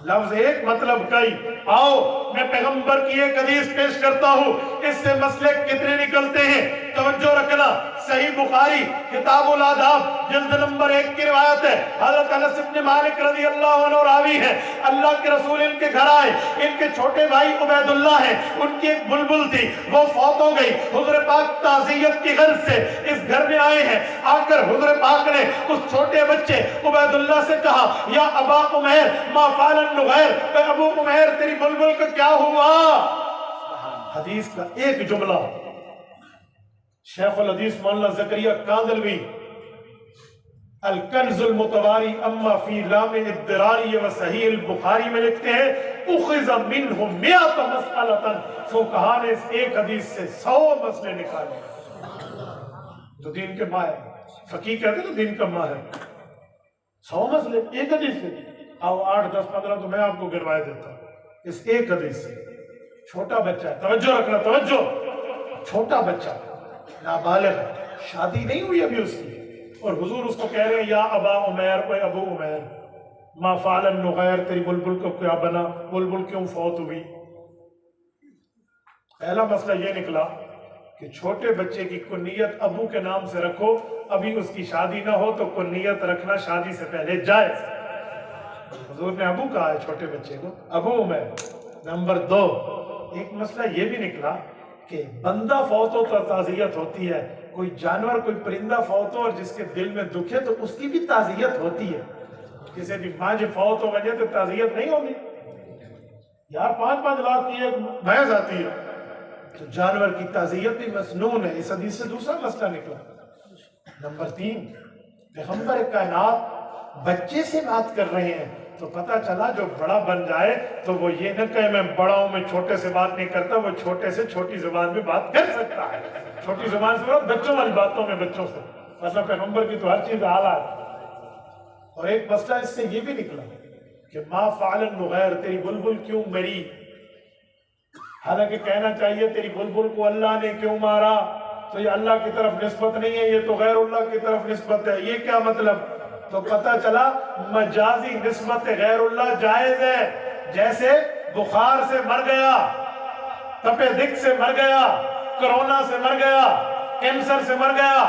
لفظ ایک مطلب کئی. آؤ میں پیغمبر کی ایک حدیث پیش کرتا ہوں, اس سے مسئلے کتنے نکلتے ہیں توجہ رکھنا. صحیح بخاری کتاب الاداب جلد نمبر 1 کی روایت ہے. حضرت انس بن مالک رضی اللہ عنہ راوی ہے. اللہ کے رسول ان کے گھر آئے, ان کے چھوٹے بھائی عبید اللہ ہیں, ان کی ایک بلبل تھی وہ فوت ہو گئی. حضور پاک تعزیت کی غرض سے اس گھر میں آئے ہیں. آ کر حضور پاک نے اس چھوٹے بچے عبید اللہ سے کہا یا ابا عمیر ما فعل النغیر, اے ابو عمیر تیری بلبل کا کیا ہوا؟ حدیث کا ایک جملہ شیخ الحدیث مولانا زکریا کاندلوی الکنز المتواری اما فی لام الدراری و صحیح البخاری میں لکھتے ہیں اخذ منہ 100 مسئلہ, فقہا نے اس ایک حدیث سے 100 مسئلے نکالے. تو دین کے ماہر, فقیہ کہتے ہیں دین کا ماہر, 100 مسئلے ایک حدیث سے. آؤ 8 10 15 تو میں آپ کو گروائے دیتا ہوں اس ایک حدیث سے. چھوٹا بچہ ہے, توجہ رکھنا توجہ, چھوٹا بچہ نابالغ, شادی نہیں ہوئی ابھی اس کی, اور حضور اس کو کہہ رہے ہیں یا ابا عمیر, کوئی ابو عمیر ما فعل النغیر, تیری بلبل کو کیا بنا, بلبل کیوں فوت ہوئی. پہلا مسئلہ یہ نکلا کہ چھوٹے بچے کی کنیت ابو کے نام سے رکھو, ابھی اس کی شادی نہ ہو تو کنیت رکھنا شادی سے پہلے جائز. حضور نے ابو کہا ہے چھوٹے بچے کو, ابو عمیر. نمبر 2 ایک مسئلہ یہ بھی نکلا کہ بندہ فوت ہو تو تعزیت ہوتی ہے, کوئی جانور کوئی پرندہ فوت ہو اور جس کے دل میں دکھ ہے تو اس کی بھی تعزیت ہوتی ہے. کسی بھی ماں جو فوت ہو وجہ تو تعزیت نہیں ہوگی یار, 5-5 لاکھ کی ایک بھینس آتی ہے تو جانور کی تعزیت بھی مسنون ہے. اس حدیث سے دوسرا مسئلہ نکلا. نمبر 3 پیغمبر کائنات بچے سے بات کر رہے ہیں تو پتہ چلا جو بڑا بن جائے تو وہ یہ نہ کہے میں بڑا ہوں، میں چھوٹے سے بات نہیں کرتا، وہ چھوٹے سے چھوٹی زبان میں بات کر سکتا ہے۔ چھوٹی زبان سے بچوں والی باتوں میں بچوں سے، مثلا پیغمبر کی تو ہر چیز اعلیٰ ہے۔ اور ایک مسئلہ اس سے یہ بھی نکلا کہ ما فعل النغیر، تیری بلبل کیوں مری؟ حالانکہ کہنا چاہیے تیری بلبل کو اللہ نے کیوں مارا، تو یہ اللہ کی طرف نسبت نہیں ہے، یہ تو غیر اللہ کی طرف نسبت ہے۔ یہ کیا مطلب؟ تو پتہ چلا مجازی نسبت غیر اللہ جائز ہے۔ جیسے بخار سے مر گیا، تپے دق سے مر گیا، کرونا سے مر گیا، کینسر سے مر گیا،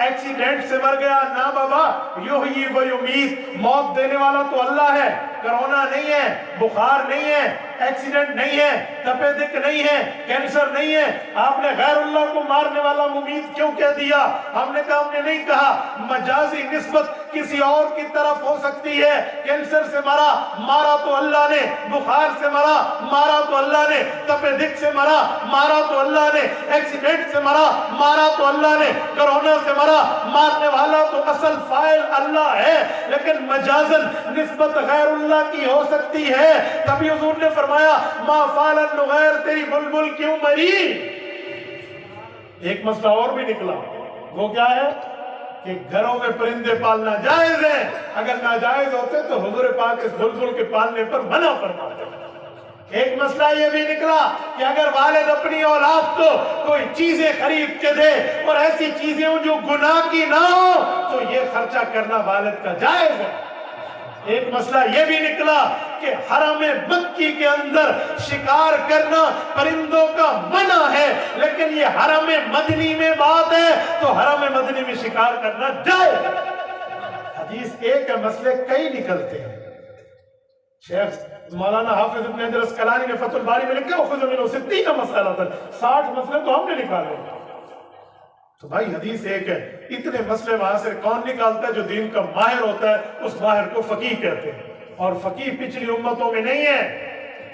ایکسیڈنٹ سے مر گیا، نا بابا، یحیی و یمیت، موت دینے والا تو اللہ ہے۔ کرونا نہیں ہے، بخار نہیں ہے، ایکسیڈنٹ نہیں ہے، تپے دق نہیں ہے، کینسر نہیں ہے، آپ نے غیر اللہ کو مارنے والا ممیت کیوں کہہ دیا؟ ہم نے کہا، ہم نے نہیں کہا، مجازی نسبت کسی اور کی طرف ہو سکتی ہے۔ کینسر سے مرا، مارا تو اللہ نے، بخار سے مرا، مارا تو اللہ نے، تپے دق سے مرا، مارا تو اللہ نے، ایکسیڈنٹ سے مرا، مارا تو اللہ نے، کرونا سے مرا، مارنے والا تو اصل فاعل اللہ ہے، لیکن مجازن نسبت غیر اللہ کی ہو سکتی ہے۔ تبھی حضور نے فرمایا ما فعل النغیر، تیری بلبل کیوں مری؟ ایک مسئلہ اور بھی نکلا، وہ کیا ہے کہ گھروں میں پرندے پالنا جائز ہے۔ اگر ناجائز ہوتے تو حضور پاک اس بلبل کے پالنے پر منع فرماتے۔ ایک مسئلہ یہ بھی نکلا کہ اگر والد اپنی اولاد کو کوئی چیزیں خرید کے دے اور ایسی چیزیں ہوں جو گناہ کی نہ ہو تو یہ خرچہ کرنا والد کا جائز ہے۔ ایک مسئلہ یہ بھی نکلا کہ حرم مکی کے اندر شکار کرنا پرندوں کا منع ہے، لیکن یہ حرم مدنی میں بات ہے تو حرم مدنی میں شکار کرنا جائز ہے۔ حدیث ایک ہے، مسئلے کئی نکلتے ہیں۔ شیخ مولانا حافظ ابن حجر اسقلانی نے فتح الباری میں لکھا خذ منہ 60 مسئلہ تھا، 60 مسئلے تو ہم نے نکالے۔ تو بھائی حدیث ایک ہے، اتنے مسئلے وہاں سے کون نکالتا ہے؟ جو دین کا ماہر ہوتا ہے، اس ماہر کو فقیہ کہتے ہیں۔ اور فقیہ پچھلی امتوں میں نہیں ہے،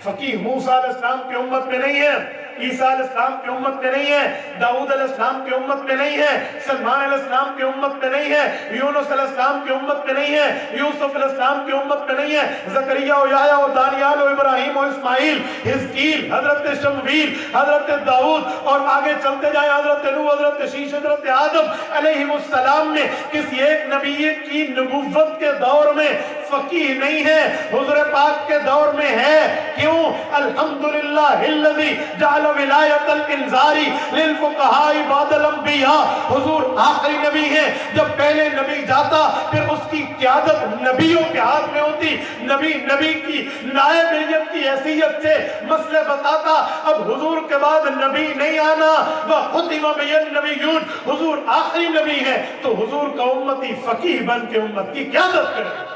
فقیہ موسیٰ علیہ السلام کی امت میں نہیں ہے، عیسیٰ علیہ السلام کی امت میں نہیں ہے، داؤد علیہ السلام کی امت میں نہیں ہے، سلمان علیہ السلام کی امت میں نہیں ہے، یونس علیہ السلام کی امت میں نہیں ہے، یوسف علیہ السلام کی امت میں نہیں ہے، زکریا و یحییٰ و دانیال و ابراہیم و اسماعیل، حزقیل، حضرت شمویل، حضرت داؤد، اور آگے چلتے جائیں حضرت نوح، حضرت شیش، حضرت آدم علیہ السلام نے کسی ایک نبی کی نبوت کے دور میں فقیہ نہیں ہے، حضور پاک کے دور میں ہے۔ کیوں؟ الحمدللہ الذی جعل ولایت الانذاری للفقہاء بعد الانبیاء، حضور آخری نبی ہیں، جب پہلے نبی جاتا پھر اس کی قیادت نبیوں کے ہاتھ میں ہوتی، نبی کی نائبیت کی حیثیت سے مسئلے بتاتا۔ اب حضور کے بعد نبی نہیں آنا، وَخُتِمَ بِهِ النَّبِيُّونَ، حضور آخری نبی ہے تو حضور کا امتی فقیہ بن کے امت کی قیادت کرے۔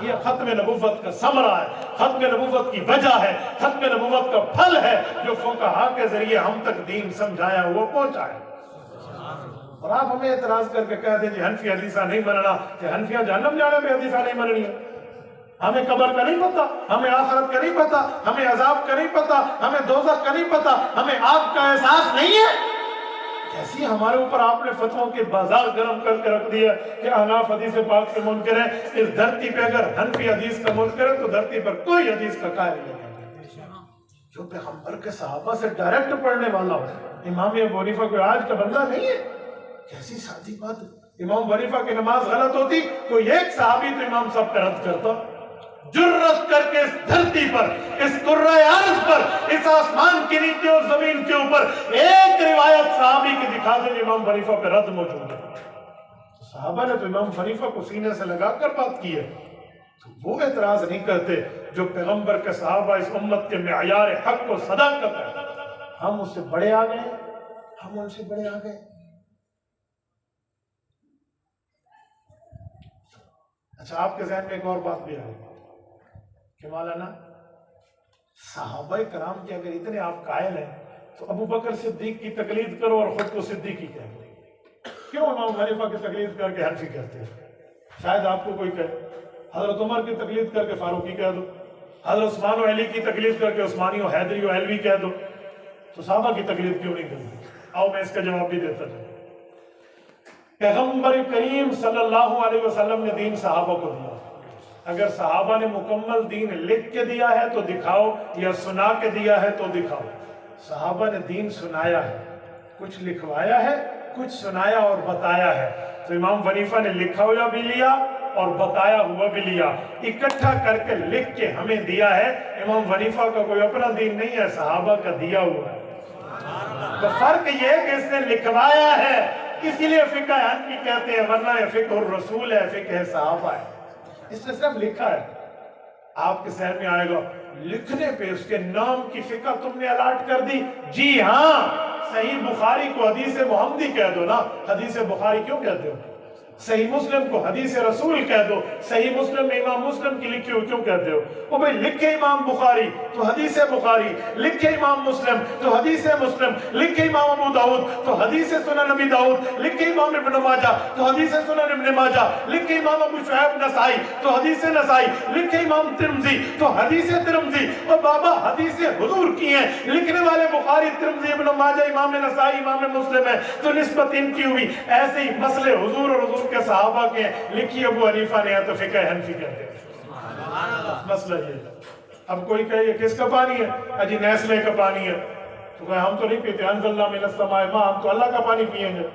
یہ ختم نبوت کا ثمرہ ہے، ختم نبوت کی وجہ ہے، ختم نبوت کا پھل ہے جو فقہاء کے ذریعے ہم تک دین سمجھایا ہوا پہنچا ہے۔ اور آپ ہمیں اعتراض کر کے کہہ دیں جی حنفی حدیثہ نہیں مننا، کہ حنفیاں جہنم جانے میں حدیثہ نہیں مننی ہے۔ ہمیں قبر کا نہیں پتا، ہمیں آخرت کا نہیں پتا، ہمیں عذاب کا نہیں پتا، ہمیں دوزخ کا نہیں پتا، ہمیں آگ کا احساس نہیں ہے۔ کیسی ہمارے اوپر آپ نے فتووں کے بازار گرم کر کے رکھ دیا کہ احناف حدیث پاک سے منکر ہے۔ اس دھرتی پہ اگر حنفی حدیث کا منکر ہے تو دھرتی پر کوئی حدیث کا قائل نہیں ہے جو پیغمبر کے صحابہ سے ڈائریکٹ پڑھنے والا ہو۔ امام ابو حنیفہ کوئی آج کا بندہ نہیں ہے، کیسی سادی بات۔ امام ابو حنیفہ کی نماز غلط ہوتی، کوئی ایک صحابی تو امام صاحب پہ رد کرتا۔ جرت کر کے اس دھرتی پر، اس کرۂ ارض پر، اس آسمان کے نیچے اور زمین کے اوپر ایک روایت صحابی کی دکھا دیں امام حنیفہ پہ رد موجود ہے۔ صحابہ نے تو امام حنیفہ کو سینے سے لگا کر بات کی ہے، تو وہ اعتراض نہیں کرتے جو پیغمبر کے صحابہ اس امت کے معیار حق و صداقت ہے۔ ہم اس سے بڑے آ گئے، ہم ان سے بڑے آ گئے۔ اچھا، آپ کے ذہن میں ایک اور بات بھی آئی کہ مولانا صحابہ کرام کے اگر اتنے آپ قائل ہیں تو ابو بکر صدیق کی تقلید کرو اور خود کو صدیقی کہو، کیوں امام حنیفہ کی تقلید کر کے حنفی کہتے ہیں؟ شاید آپ کو کوئی کہے حضرت عمر کی تقلید کر کے فاروقی کہہ دو، حضرت عثمان و علی کی تقلید کر کے عثمانی و حیدری و علوی کہہ دو، تو صحابہ کی تقلید کیوں نہیں کرتے؟ آؤ میں اس کا جواب بھی دیتا ہوں۔ پیغمبر کریم صلی اللہ علیہ وسلم نے دین صحابہ کو دیا، اگر صحابہ نے مکمل دین لکھ کے دیا ہے تو دکھاؤ، یا سنا کے دیا ہے تو دکھاؤ۔ صحابہ نے دین سنایا ہے، کچھ لکھوایا ہے، کچھ سنایا اور بتایا ہے۔ تو امام حنیفہ نے لکھا ہوا بھی لیا اور بتایا ہوا بھی لیا، اکٹھا کر کے لکھ کے ہمیں دیا ہے۔ امام حنیفہ کا کوئی اپنا دین نہیں ہے، صحابہ کا دیا ہوا ہے۔ تو فرق یہ ہے کہ اس نے لکھوایا ہے، اسی لیے فقہ حنفی کہتے ہیں، ورنہ یہ فقہ الرسول ہے، فقہ صحابہ ہے۔ اس نے صرف لکھا ہے۔ آپ کے ذہن میں آئے گا لکھنے پہ اس کے نام کی فقہ تم نے الاٹ کر دی؟ جی ہاں، صحیح بخاری کو حدیث محمدی کہہ دو نا، حدیث بخاری کیوں کہتے ہو؟ صحیح مسلم کو حدیث رسول کہہ دو، صحیح مسلم میں امام مسلم کی لکھی ہو کیوں کہتے ہو؟ وہ بھئی لکھے امام بخاری تو حدیث بخاری، لکھے امام مسلم تو حدیث مسلم، لکھے امام ابو داؤد تو حدیث سنن نبی داؤد، لکھے امام ابن ماجہ تو حدیث سنن ابن ماجہ، لکھے امام ابو شعیب نسائی تو حدیث نسائی، لکھے امام ترمذی تو حدیث ترمذی۔ اور بابا حدیث حضور کی ہیں، لکھنے والے بخاری، ترمذی، ابن ماجہ، امام نسائی، امام مسلم ہے، تو نسبت ان کی ہوئی۔ ایسے ہی مسئلے حضور اور حضور کے صحابہ کے لکھی ابو حنیفہ نے ہے تو فقہ حنفی کہتے ہیں۔ مسئلہ یہ ہے۔ اب کوئی کہے یہ کس کا پانی ہے؟ اجی نیسلے کا پانی ہے، تو کہے ہم تو نہیں پیتے، انزل اللہ من السماء ماء، ہم تو اللہ کا پانی پئیں گے۔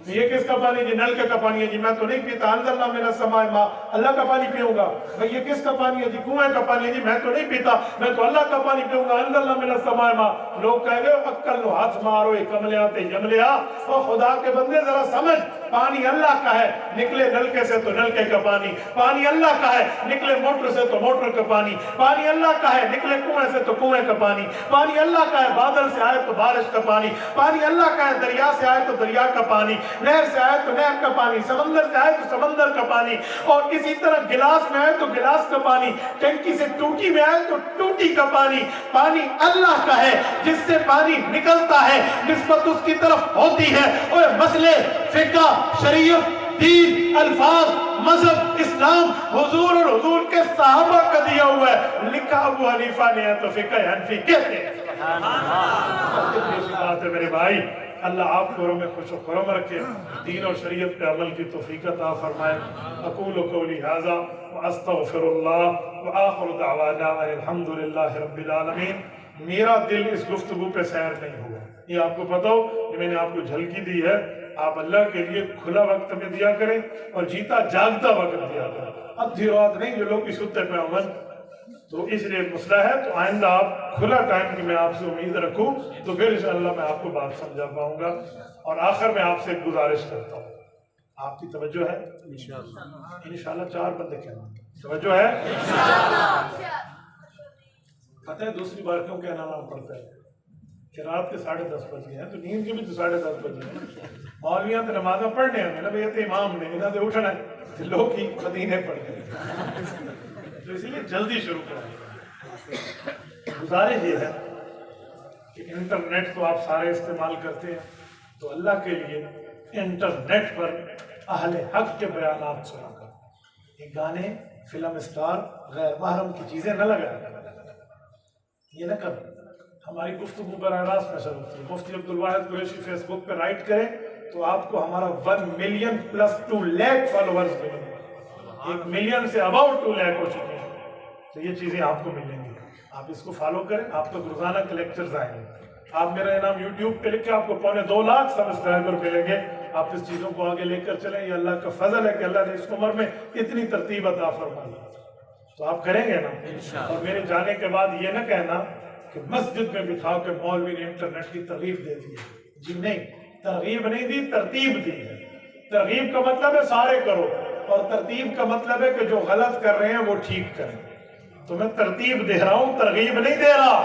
یہ کس کا پانی؟ جی نلکے کا پانی ہے، جی میں تو نہیں پیتا، انزل اللہ من السماء ماء، اللہ کا پانی پیوں گا۔ بھئی یہ کس کا پانی ہے؟ جی کنویں کا پانی ہے، جی میں تو نہیں پیتا، میں تو اللہ کا پانی پیوں گا، انزل اللہ من السماء ماء۔ لوگ کہیں گے عقل نو ہاتھ مارو ایک کملیاں تے جملیا، اور خدا کے بندے ذرا سمجھ، پانی اللہ کا ہے، نکلے نلکے سے تو نلکے کا پانی، پانی اللہ کا ہے، نکلے موٹر سے تو موٹر کا پانی، پانی اللہ کا ہے، نکلے کنویں سے تو کنویں کا پانی، پانی اللہ کا ہے، بادل سے آئے تو بارش کا پانی، پانی اللہ کا ہے، دریا سے آئے تو دریا کا پانی، نہر سے آئے تو نہر کا پانی، سمندر سے آئے تو سمندر کا پانی، اور اسی طرح گلاس میں آئے تو گلاس کا پانی، ٹینکی سے ٹوٹی میں آئے تو ٹوٹی کا پانی۔ پانی اللہ کا ہے، جس سے پانی نکلتا ہے، نسبت اس کی طرف ہوتی ہے۔ اور مسئلے فقہ، شریعت، دین، الفاظ، مذہب، اسلام حضور اور حضور کے صحابہ کا دیا ہوا ہے، لکھا ابو حنیفہ نے ہے تو فقہ حنفی کہتے ہیں۔ بات ہے میرے بھائی، اللہ آپ کو میں خوش و خرم رکھے، دین اور شریعت پہ عمل کی توفیق عطا فرمائے۔ اقول قولی ھذا واستغفر اللہ وآخر دعوانا الحمدللہ رب العالمین۔ میرا دل اس گفتگو پہ سیر نہیں ہوا، یہ آپ کو پتا ہو، یہ میں نے آپ کو جھلکی دی ہے۔ آپ اللہ کے لیے کھلا وقت میں دیا کریں اور جیتا جاگتا وقت دیا کریں، ادھی رات نہیں جو لوگ کی ستے پہ عمل۔ تو اس لیے مسئلہ ہے، تو آئندہ آپ کھلا ٹائم کی میں آپ سے امید رکھوں تو پھر انشاءاللہ میں آپ کو بات سمجھا پاؤں گا۔ اور آخر میں آپ سے ایک گزارش کرتا ہوں، آپ کی توجہ ہے؟ انشاءاللہ 4 بندے کہنا توجہ ہے؟ پتہ ہے دوسری بار کیوں کہنا پڑتا ہے کہ رات کے 10:30 بج گئے ہیں، تو نیند کے بھی تو 10:30 بج گئے ہیں۔ مولویاں تو نمازیں پڑھنے ہیں نا، یہ تو امام نے انہوں نے اٹھنا ہے، لوگ ہی مدینے پڑھ گئے، تو اسی لیے جلدی شروع کریں۔ گزارش یہ ہے کہ انٹرنیٹ تو آپ سارے استعمال کرتے ہیں، تو اللہ کے لیے انٹرنیٹ پر اہل حق کے بیانات سنا کر، یہ گانے، فلم اسٹار، غیر محرم کی چیزیں نہ لگائیں، یہ نہ کریں۔ ہماری گفتگو براہ راست نشر ہوتی ہے، مفتی عبدالواحد قریشی فیس بک پہ رائٹ کریں تو آپ کو ہمارا 1 ملین پلس 2 لاکھ فالوورز ملیں گے، 1 ملین سے اباؤٹ 2 لاکھ ہو چکے ہیں، تو یہ چیزیں آپ کو ملیں گی۔ آپ اس کو فالو کریں، آپ تک روزانہ کے لیکچرز آئیں گے۔ آپ میرا انعام یوٹیوب پہ لکھ کے آپ کو 2.25 لاکھ سبسکرائبر ملیں گے۔ آپ اس چیزوں کو آگے لے کر چلیں، یہ اللہ کا فضل ہے کہ اللہ نے اس عمر میں اتنی ترتیب عطا فرمائی، تو آپ کریں گے نا۔ اور میرے جانے کے بعد یہ نہ کہنا کہ مسجد میں بٹھا کے مولوی نے انٹرنیٹ کی ترغیب دے دی ہے، جی نہیں، ترغیب نہیں دی، ترتیب دی ہے۔ ترغیب کا مطلب ہے سارے کرو، اور ترتیب کا مطلب ہے کہ جو غلط کر رہے ہیں وہ ٹھیک کریں۔ تو میں ترتیب دے رہا ہوں، ترغیب نہیں دے رہا۔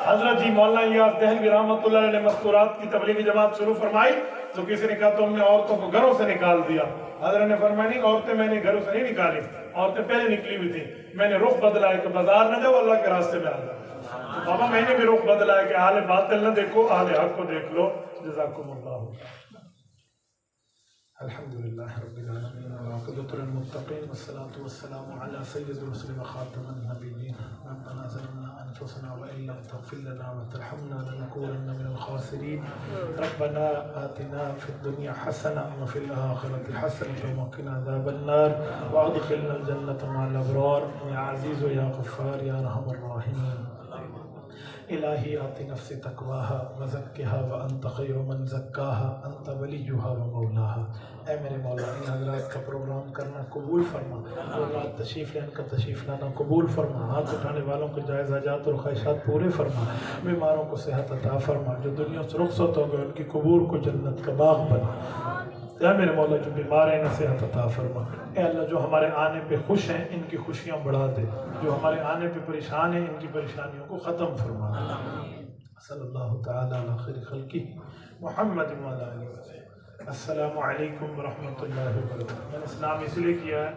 حضرت جی مولانا الیاس دہلوی رحمۃ اللہ علیہ نے مستورات کی تبلیغی جماعت شروع فرمائی، تو کسی نے کہا تو ہم نے عورتوں کو گھروں سے نکال دیا۔ حضرت نے فرمایا نہیں، عورتیں میں نے گھروں سے نہیں نکالی، عورتیں پہلے نکلی ہوئی تھیں، میں نے رخ بدلا ہے کہ بازار نہ جاؤ، اللہ کے راستے میں آ جاؤ۔ بابا میں نے بھی رخ بدلا ہے کہ اہل باطل نہ دیکھو، اہل حق کو دیکھ لو۔ جزاکم اللہ۔ الحمد لله رب العالمين والعاقبة للمتقين والصلاة والسلام على سيد الرسل وخاتم النبيين. ربنا ظلمنا أنفسنا وإن لم تغفر لنا وترحمنا لنكونن من الخاسرين. ربنا آتنا في الدنيا حسنة وفي الآخرة حسنة وقنا عذاب النار وأدخلنا الجنة مع الأبرار يا عزيز يا غفار يا أرحم الراحمين. الہی آتی نفس تقواها وزکها وانت خیر من زکاها انت ولیها ومولاها. اے میرے مولا ان حضرات کا پروگرام کرنا قبول فرما، حضرات تشریف لینے کا تشریف لانا قبول فرما، ہاتھ اٹھانے والوں کے جائز حاجات اور خواہشات پورے فرما، بیماروں کو صحت عطا فرما، جو دنیا سے رخصت ہو گئے ان کی قبور کو جنت کا باغ بنا۔ اے میرے مولا جو بیمار ہیں انہیں صحت عطا فرما۔ اے اللہ جو ہمارے آنے پہ خوش ہیں ان کی خوشیاں بڑھا دے، جو ہمارے آنے پہ پریشان ہیں ان کی پریشانیوں کو ختم فرما دے۔ صلی اللہ تعالی علی خیر خلقہ محمد وعلی آلہ وسلم۔ السلام علیکم ورحمۃ اللہ وبرکاتہ۔ میں نے اسلام اس لیے کیا ہے